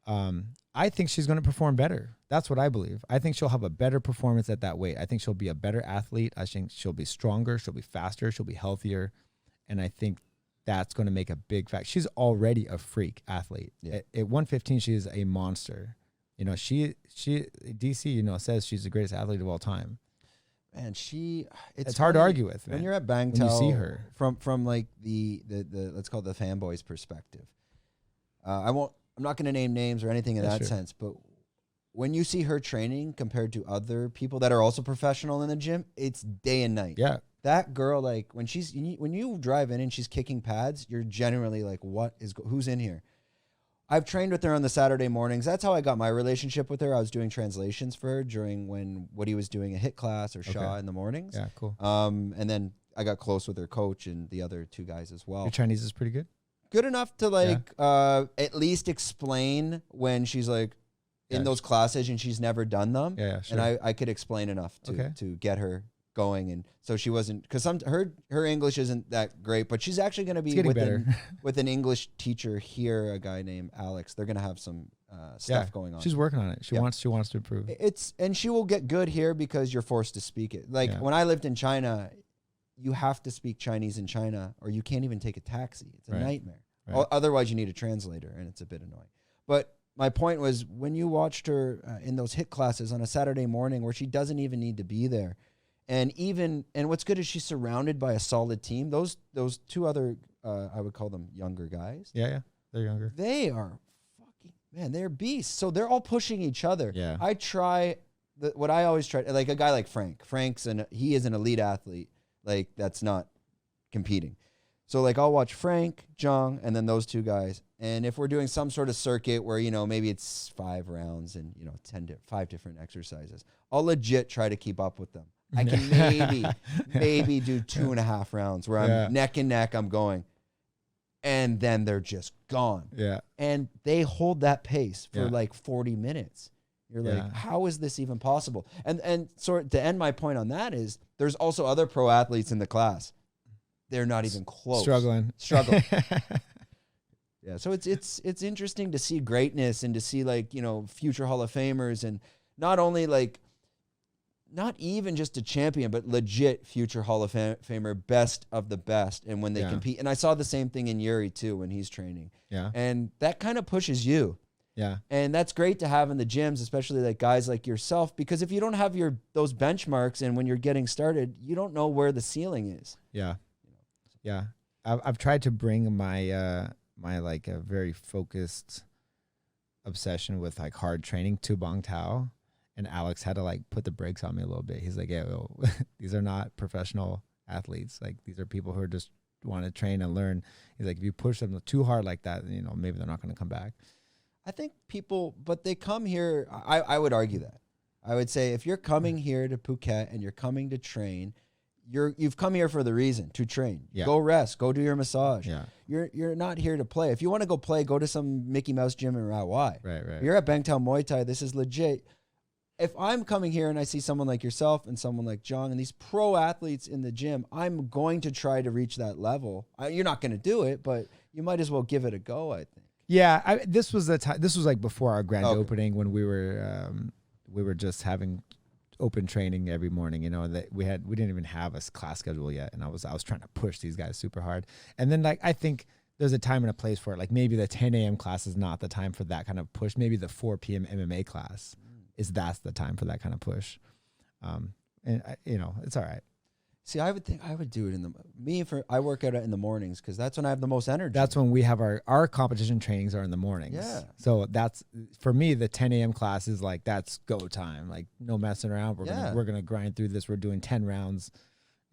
I think she's going to perform better. That's what I believe. I think she'll have a better performance at that weight. I think she'll be a better athlete. I think she'll be stronger. She'll be faster. She'll be healthier. And I think that's going to make a big fact. She's already a freak athlete. Yeah. At 115, she is a monster. She DC, says she's the greatest athlete of all time. And it's hard to argue with, man. When you're at Bangtao, when you see her from like the let's call it the fanboys perspective. I'm not going to name names or anything in that sense, but when you see her training compared to other people that are also professional in the gym, it's day and night. Yeah. That girl, like when you drive in and she's kicking pads, you're generally like, who's in here? I've trained with her on the Saturday mornings. That's how I got my relationship with her. I was doing translations for her during when Woody was doing a hit class or Shaw in the mornings. Yeah, cool. And then I got close with her coach and the other two guys as well. Your Chinese is pretty good? Good enough to at least explain when she's like in those classes and she's never done them. Yeah, sure. And I could explain enough to get her going, and so she wasn't, because her English isn't that great, but she's actually going to be with an English teacher here, a guy named Alex. They're going to have some stuff going on. She's working on it. She wants to improve. And she will get good here because you're forced to speak it. Like when I lived in China, you have to speak Chinese in China, or you can't even take a taxi. It's a nightmare. Right. Otherwise, you need a translator, and it's a bit annoying. But my point was, when you watched her in those HIIT classes on a Saturday morning where she doesn't even need to be there, and what's good is she's surrounded by a solid team. Those two other, I would call them younger guys. Yeah, they're younger. They are they're beasts. So they're all pushing each other. Yeah. I try what I always try, like a guy like Frank. He is an elite athlete. Like, that's not competing. So, like, I'll watch Frank, Zhang, and then those two guys. And if we're doing some sort of circuit where, maybe it's 5 rounds and, 5 different exercises, I'll legit try to keep up with them. I can maybe do 2.5 rounds where I'm neck and neck, I'm going. And then they're just gone. Yeah. And they hold that pace for like 40 minutes. You're like, how is this even possible? And sort to end my point on that is, there's also other pro athletes in the class. They're not even close. Struggling. Yeah. So it's interesting to see greatness and to see, like, future Hall of Famers, and not only like, not even just a champion, but legit future Hall of Famer, best of the best. And when they compete, and I saw the same thing in Yuri too, when he's training. Yeah. And that kind of pushes you. Yeah. And that's great to have in the gyms, especially like guys like yourself, because if you don't have those benchmarks, and when you're getting started, you don't know where the ceiling is. Yeah. Yeah. I've tried to bring my like a very focused obsession with like hard training to Bangtao, and Alex had to like put the brakes on me a little bit. He's like, these are not professional athletes. Like, these are people who are just want to train and learn. He's like, if you push them too hard like that, maybe they're not going to come back. I think but they come here. I would argue that. I would say, if you're coming here to Phuket and you're coming to train, you've come here for the reason to train. Yeah. Go rest. Go do your massage. Yeah. You're not here to play. If you want to go play, go to some Mickey Mouse gym in Rawai. Right. You're at Bangtao Muay Thai. This is legit. If I'm coming here and I see someone like yourself and someone like Zhang and these pro athletes in the gym, I'm going to try to reach that level. You're not going to do it, but you might as well give it a go, I think. Yeah, this was the time. This was like before our grand opening, when we were just having open training every morning. That we didn't even have a class schedule yet, and I was trying to push these guys super hard. And then, like, I think there's a time and a place for it. Like, maybe the 10 a.m. class is not the time for that kind of push. Maybe the 4 p.m. MMA class that's the time for that kind of push. And it's all right. See, I would think I would do it I work out in the mornings, because that's when I have the most energy. That's when we have our competition trainings are in the mornings. Yeah. So that's, for me, the 10 a.m. class is like, that's go time. Like, no messing around. We're gonna grind through this. We're doing 10 rounds.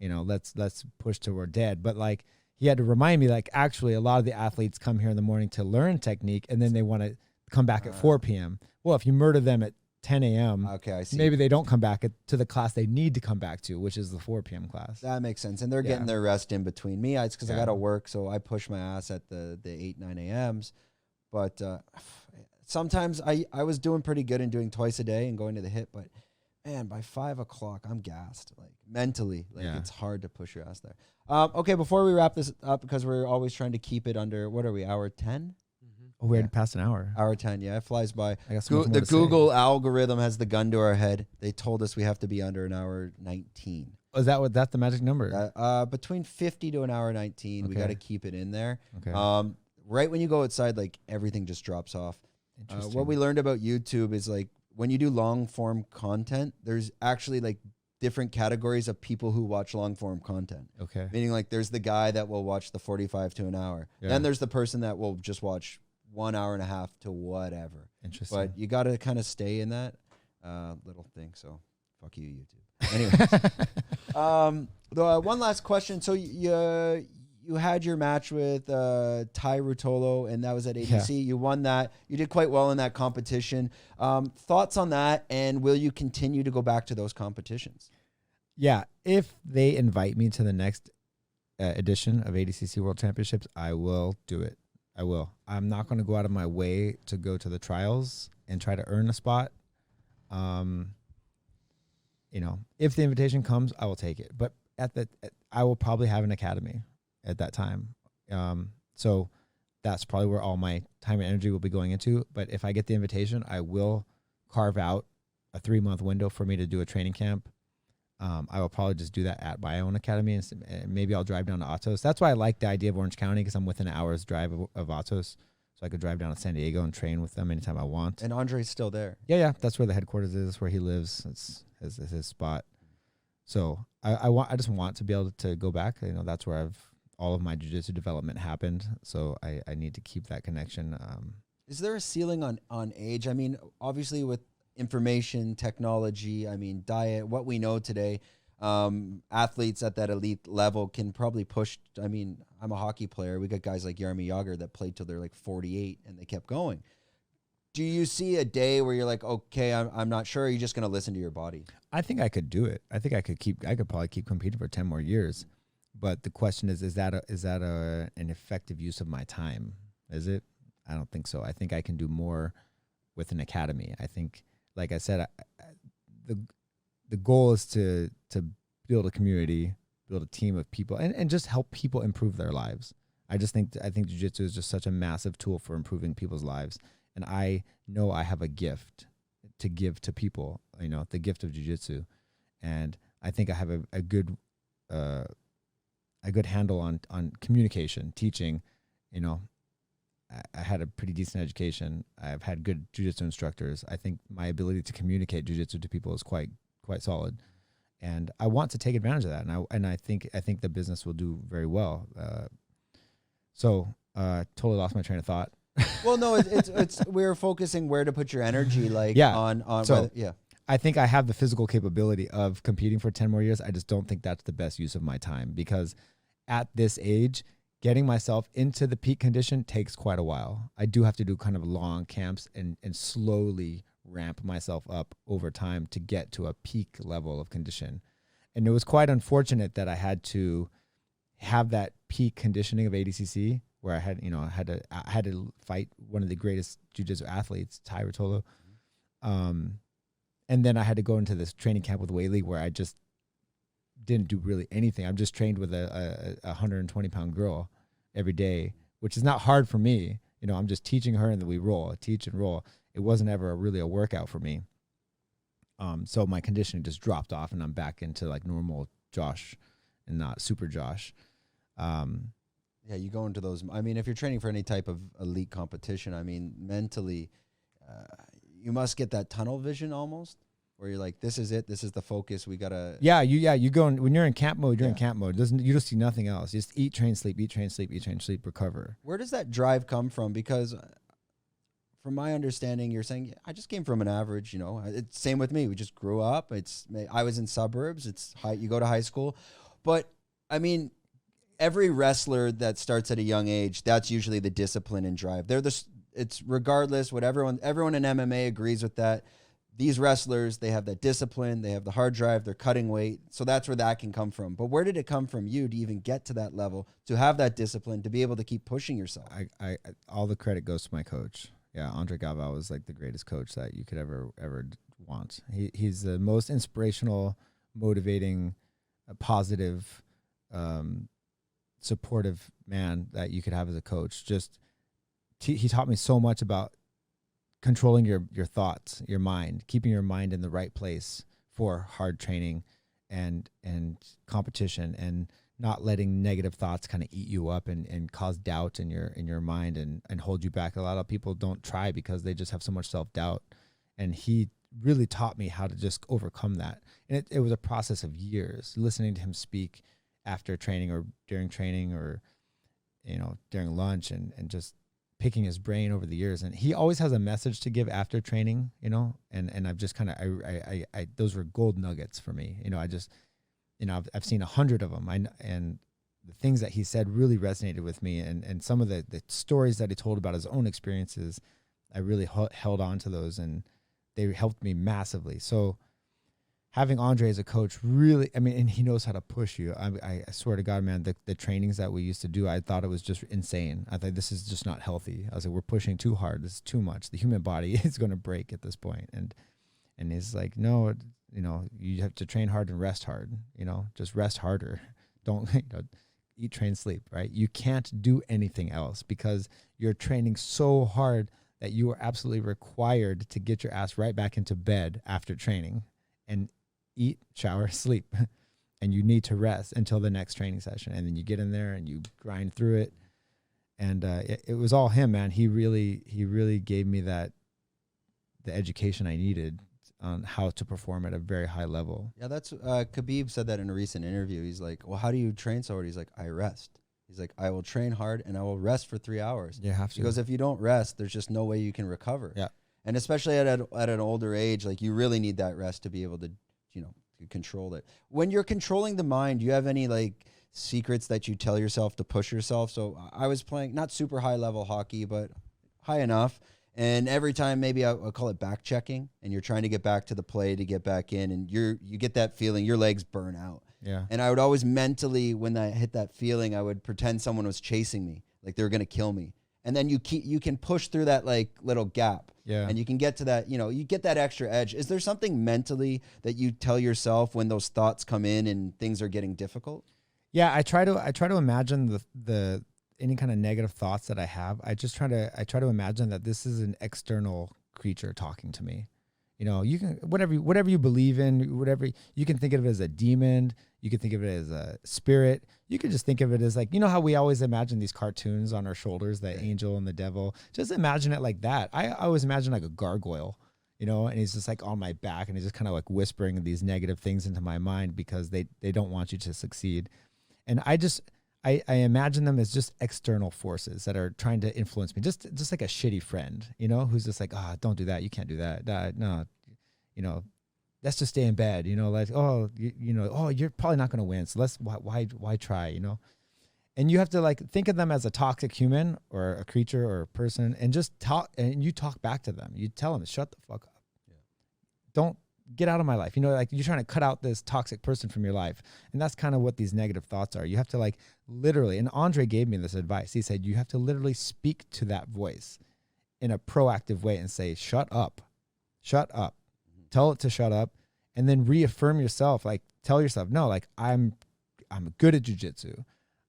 Let's push till we're dead. But like, he had to remind me, like, actually a lot of the athletes come here in the morning to learn technique, and then they want to come back at 4 p.m. Well, if you murder them at 10 a.m. Okay, I see. Maybe they don't come back to the class they need to come back to, which is the 4 p.m. class. That makes sense. And they're getting their rest in between. Me, it's because I got to work, so I push my ass at the 8, 9 a.m.s. But sometimes I was doing pretty good in doing twice a day and going to the HIIT, but man, by 5 o'clock, I'm gassed. Like, mentally, it's hard to push your ass there. Okay, before we wrap this up, because we're always trying to keep it under, what are we, hour 10? Oh, we already passed an hour. Hour 10, yeah, it flies by. The Google algorithm has the gun to our head. They told us we have to be under an hour 19. Oh, that's the magic number? Between 50 to an hour 19. We got to keep it in there. Okay. Right when you go outside, like, everything just drops off. What we learned about YouTube is, like, when you do long form content, there's actually like different categories of people who watch long form content. Okay. Meaning, like, there's the guy that will watch the 45 to an hour. Yeah. Then there's the person that will just watch 1 hour and a half to whatever. Interesting. But you got to kind of stay in that little thing. So fuck you, YouTube. Anyways, one last question. So you had your match with Tai Rutolo, and that was at ADCC. Yeah. You won that. You did quite well in that competition. Thoughts on that, and will you continue to go back to those competitions? Yeah, if they invite me to the next edition of ADCC World Championships, I will do it. I will. I'm not going to go out of my way to go to the trials and try to earn a spot. if the invitation comes, I will take it. But I will probably have an academy at that time. So that's probably where all my time and energy will be going into. But if I get the invitation, I will carve out a 3-month window for me to do a training camp. I will probably just do that at my own academy, and maybe I'll drive down to Atos. That's why I like the idea of Orange County, because I'm within an hour's drive of Atos. So I could drive down to San Diego and train with them anytime I want. And Andre's still there. Yeah. That's where the headquarters is. That's where he lives. It's his spot. So I just want to be able to go back. That's where all of my jiu-jitsu development happened. So I need to keep that connection. Is there a ceiling on age? I mean, obviously with information, technology, diet, what we know today, athletes at that elite level can probably push. I'm a hockey player. We got guys like Jaromir Jagr that played till they're like 48 and they kept going. Do you see a day where you're like, okay, I'm not sure? Or are you just going to listen to your body? I think I could do it. I think I could probably keep competing for 10 more years. But the question is that an effective use of my time? Is it? I don't think so. I think I can do more with an academy. I think, like I said, the goal is to build a community, build a team of people, and just help people improve their lives. I think jiu-jitsu is just such a massive tool for improving people's lives. And I know I have a gift to give to people, the gift of jiu-jitsu. And I think I have a good handle on communication, teaching. I had a pretty decent education. I've had good jiu-jitsu instructors. I think my ability to communicate jiu-jitsu to people is quite solid. And I want to take advantage of that. And I think the business will do very well. Totally lost my train of thought. Well, no, it's we're focusing where to put your energy, I think I have the physical capability of competing for 10 more years. I just don't think that's the best use of my time, because at this age, getting myself into the peak condition takes quite a while. I do have to do kind of long camps and slowly ramp myself up over time to get to a peak level of condition. And it was quite unfortunate that I had to have that peak conditioning of ADCC, where I had to fight one of the greatest jiu-jitsu athletes, Tai Rotolo. And then I had to go into this training camp with Weili, where I just didn't do really anything. I'm just trained with a 120-pound girl every day, which is not hard for me. I'm just teaching her, and then we teach and roll. It wasn't ever really a workout for me. So my conditioning just dropped off, and I'm back into like normal Josh and not super Josh. Yeah, you go into those. If you're training for any type of elite competition, mentally, you must get that tunnel vision almost, where you're like, this is it. This is the focus. We gotta. You go when you're in camp mode. You're in camp mode. You just see nothing else. You just eat, train, sleep, recover. Where does that drive come from? Because from my understanding, you're saying I just came from an average. It's same with me. We just grew up. I was in suburbs. It's high. You go to high school, but every wrestler that starts at a young age, that's usually the discipline and drive. It's regardless what everyone in MMA agrees with that. These wrestlers, they have that discipline, they have the hard drive, they're cutting weight. So that's where that can come from. But where did it come from you to even get to that level, to have that discipline, to be able to keep pushing yourself? I all the credit goes to my coach. Yeah, Andre Galvao was like the greatest coach that you could ever want. He's the most inspirational, motivating, positive, supportive man that you could have as a coach. He taught me so much about controlling your thoughts, your mind, keeping your mind in the right place for hard training and competition, and not letting negative thoughts kind of eat you up and cause doubt in your mind and hold you back. A lot of people don't try because they just have so much self-doubt. And he really taught me how to just overcome that. And it was a process of years, listening to him speak after training or during training or, during lunch, and just picking his brain over the years. And he always has a message to give after training, and I've just kind of, I those were gold nuggets for me. I've seen 100 of them. And the things that he said really resonated with me. And some of the stories that he told about his own experiences, I really held on to those, and they helped me massively. So having Andre as a coach really, and he knows how to push you. I swear to God, man, the trainings that we used to do, I thought it was just insane. I thought, this is just not healthy. I was like, we're pushing too hard. This is too much. The human body is going to break at this point. And he's like, no, you have to train hard and rest hard, just rest harder. Don't, eat, train, sleep, right? You can't do anything else because you're training so hard that you are absolutely required to get your ass right back into bed after training and eat, shower, sleep. And you need to rest until the next training session. And then you get in there and you grind through it. And it was all him, man. He really gave me the education I needed on how to perform at a very high level. Yeah, that's Khabib said that in a recent interview. He's like, well, how do you train so hard? He's like, I rest. He's like, I will train hard and I will rest for 3 hours. You have to. Because if you don't rest, there's just no way you can recover. Yeah. And especially at an older age, like you really need that rest to be able to, to control it. When you're controlling the mind, do you have any like secrets that you tell yourself to push yourself? So I was playing not super high level hockey, but high enough. And every time maybe I'll call it back checking, and you're trying to get back to the play to get back in, and you get that feeling, your legs burn out. Yeah. And I would always mentally, when I hit that feeling, I would pretend someone was chasing me, like they were going to kill me. And then you can push through that like little gap. Yeah. And you can get to that, you get that extra edge. Is there something mentally that you tell yourself when those thoughts come in and things are getting difficult? Yeah, I try to imagine the any kind of negative thoughts that I have. I try to imagine that this is an external creature talking to me. You can whatever you believe in, whatever you can think of it as a demon, you can think of it as a spirit. You can just think of it as like, how we always imagine these cartoons on our shoulders, the angel and the devil. Just imagine it like that. I always imagine like a gargoyle, and he's just like on my back and he's just kind of like whispering these negative things into my mind because they don't want you to succeed. And I imagine them as just external forces that are trying to influence me, just like a shitty friend, who's just like, don't do that. You can't do that. No, let's just stay in bed, like, you're probably not going to win. So why try, and you have to like think of them as a toxic human or a creature or a person and just talk, and you talk back to them. You tell them, shut the fuck up. Yeah. Don't get out of my life. Like you're trying to cut out this toxic person from your life. And that's kind of what these negative thoughts are. You have to like literally, and Andre gave me this advice. He said, you have to literally speak to that voice in a proactive way and say, shut up, tell it to shut up. And then reaffirm yourself, like tell yourself, no, like I'm good at jiu-jitsu.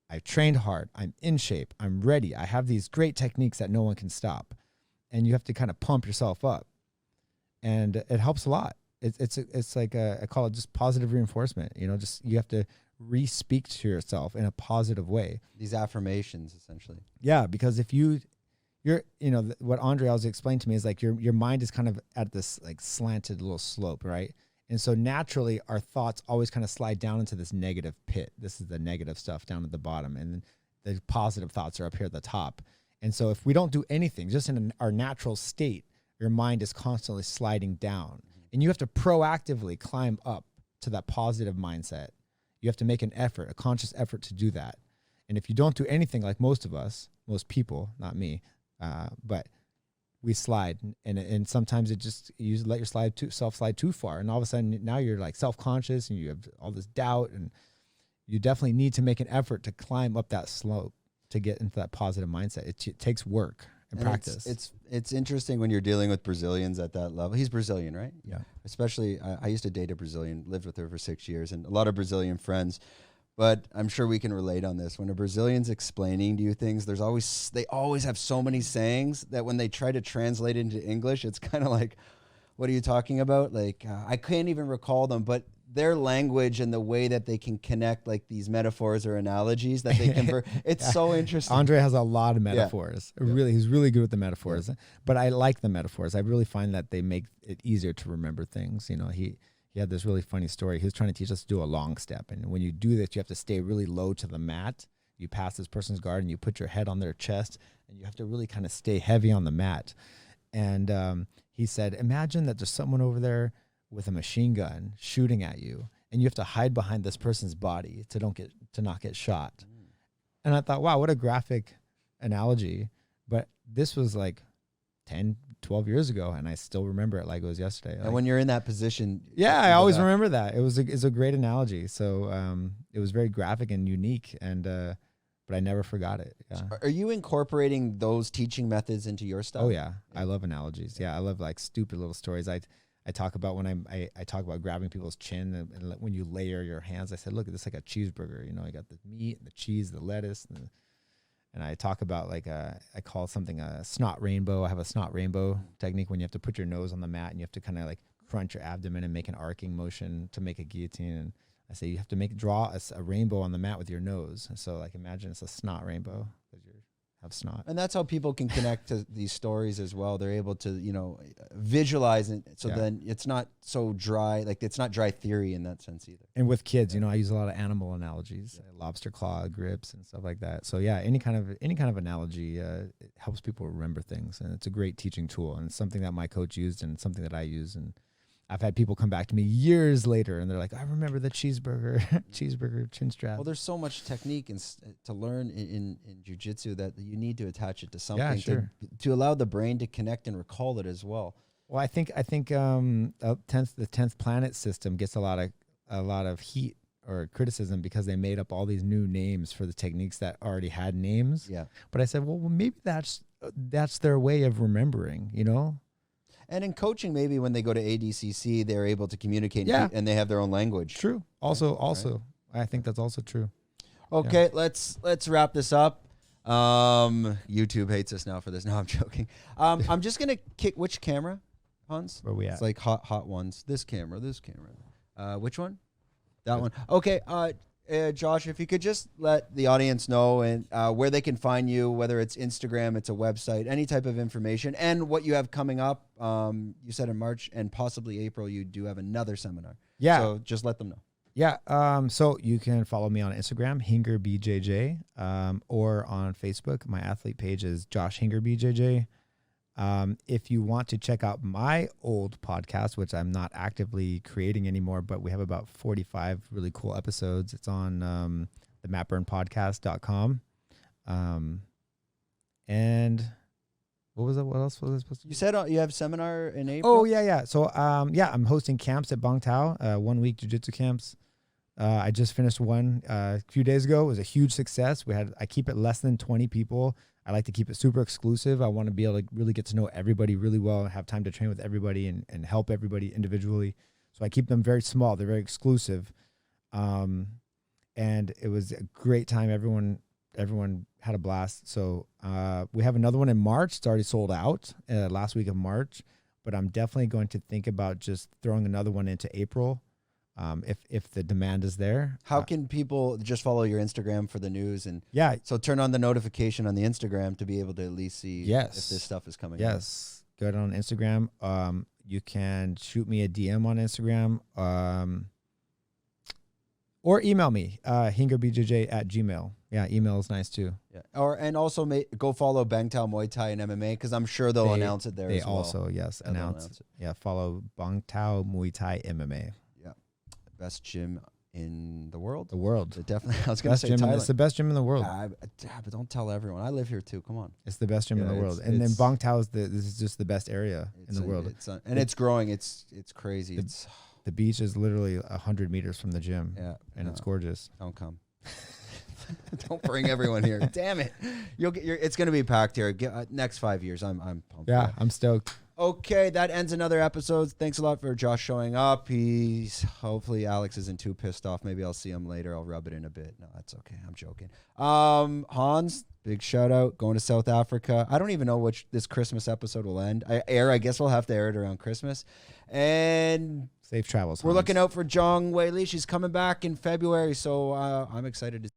I've trained hard. I'm in shape. I'm ready. I have these great techniques that no one can stop. And you have to kind of pump yourself up. And it helps a lot. It's like I call it just positive reinforcement. Just you have to re-speak to yourself in a positive way. These affirmations, essentially. Yeah, because if you're what Andre always explained to me is like your mind is kind of at this like slanted little slope, right? And so naturally our thoughts always kind of slide down into this negative pit. This is the negative stuff down at the bottom, and the positive thoughts are up here at the top. And so if we don't do anything, just in our natural state, your mind is constantly sliding down. And you have to proactively climb up to that positive mindset. You have to make an effort, a conscious effort to do that. And if you don't do anything, like most people, not me, but we slide. And sometimes you let yourself slide too far. And all of a sudden now you're like self-conscious and you have all this doubt. And you definitely need to make an effort to climb up that slope to get into that positive mindset. It takes work. And practice. It's interesting when you're dealing with Brazilians at that level. He's Brazilian, right? Yeah. Especially, I used to date a Brazilian, lived with her for 6 years, and a lot of Brazilian friends. But I'm sure we can relate on this. When a Brazilian's explaining to you things, they always have so many sayings that when they try to translate into English, it's kind of like, what are you talking about? Like, I can't even recall them, but their language and the way that they can connect like these metaphors or analogies that they convert. It's so interesting. Andre has a lot of metaphors. Yeah. Really, he's really good with the metaphors. Yeah. But I like the metaphors. I really find that they make it easier to remember things. He had this really funny story. He was trying to teach us to do a long step. And when you do this, you have to stay really low to the mat. You pass this person's guard and you put your head on their chest and you have to really kind of stay heavy on the mat. And he said, imagine that there's someone over there with a machine gun shooting at you and you have to hide behind this person's body to not get shot. And I thought, wow, what a graphic analogy. But this was like 10, 12 years ago, and I still remember it like it was yesterday. And when you're in that position. Yeah, I always remember that. It's a great analogy. So it was very graphic and unique, and but I never forgot it. Yeah. Are you incorporating those teaching methods into your stuff? Oh, yeah. I love analogies. Yeah, I love like stupid little stories. I I talk about when I talk about grabbing people's chin and when you layer your hands. I said, look, this is like a cheeseburger. You know, I got the meat, the cheese, the lettuce, and I talk about like I call something a snot rainbow. I have a snot rainbow technique when you have to put your nose on the mat and you have to kind of like crunch your abdomen and make an arcing motion to make a guillotine. And I say you have to draw a rainbow on the mat with your nose. And so like imagine it's a snot rainbow because you have snot. And that's how people can connect to these stories as well. They're able to, you know, visualize it. So then it's not so dry, like it's not dry theory in that sense either. And with kids, you know, I use a lot of animal analogies, lobster claw grips and stuff like that. So yeah, any kind of analogy it helps people remember things, and it's a great teaching tool, and it's something that my coach used and something that I use. And I've had people come back to me years later and they're like, I remember the cheeseburger chin strap. Well, there's so much technique to learn in jiu-jitsu that you need to attach it to something to allow the brain to connect and recall it as well. Well, I think the 10th planet system gets a lot of heat or criticism because they made up all these new names for the techniques that already had names. Yeah. But I said, well, maybe that's their way of remembering, you know? And in coaching, maybe when they go to ADCC, they're able to communicate and they have their own language. True. Also, right. I think that's also true. Okay, let's wrap this up. YouTube hates us now for this. No, I'm joking. I'm just gonna kick which camera, Hans? Where we at? It's like hot ones. This camera. Which one? That one. Okay. Josh, if you could just let the audience know and where they can find you, whether it's Instagram, it's a website, any type of information, and what you have coming up. You said in March and possibly April, you do have another seminar. Yeah. So just let them know. Yeah. So you can follow me on Instagram, Hinger BJJ, or on Facebook. My athlete page is Josh Hinger BJJ. If you want to check out my old podcast, which I'm not actively creating anymore, but we have about 45 really cool episodes. It's on the mattburnpodcast.com. And what was it? What else was I supposed to do? You said you have seminar in April? Oh, yeah. So, I'm hosting camps at Bangtao, 1 week jiu-jitsu camps. I just finished one a few days ago. It was a huge success. I keep it less than 20 people. I like to keep it super exclusive. I want to be able to really get to know everybody really well and have time to train with everybody and help everybody individually. So I keep them very small. They're very exclusive. And it was a great time. Everyone had a blast. So we have another one in March. It's already sold out last week of March. But I'm definitely going to think about just throwing another one into April. If the demand is there. How can people just follow your Instagram for the news? And so turn on the notification on the Instagram to be able to at least see if this stuff is coming. Yes. Go on Instagram. You can shoot me a DM on Instagram, or email me, hingerbjj@gmail. Yeah, email is nice too. Yeah. And also go follow Bangtao Muay Thai and MMA because I'm sure they'll announce it there as well. They also, announce it. Yeah, follow Bangtao Muay Thai MMA. Best gym in the world. Definitely. I was going to say Thailand. It's the best gym in the world. But don't tell everyone. I live here too. Come on. It's the best gym in the world. And then Bangtao this is just the best area in the world. It's growing. It's crazy. The beach is literally 100 meters from the gym. Yeah. And it's gorgeous. Don't come. Don't bring everyone here. Damn it. It's going to be packed here. Next 5 years. I'm pumped. Yeah, I'm stoked. Okay, that ends another episode. Thanks a lot for Josh showing up. Hopefully Alex isn't too pissed off. Maybe I'll see him later. I'll rub it in a bit. No, that's okay. I'm joking. Hans, big shout out. Going to South Africa. I don't even know which this Christmas episode will end. I guess we'll have to air it around Christmas. And safe travels. We're looking out for Zhang Weili. She's coming back in February, so I'm excited to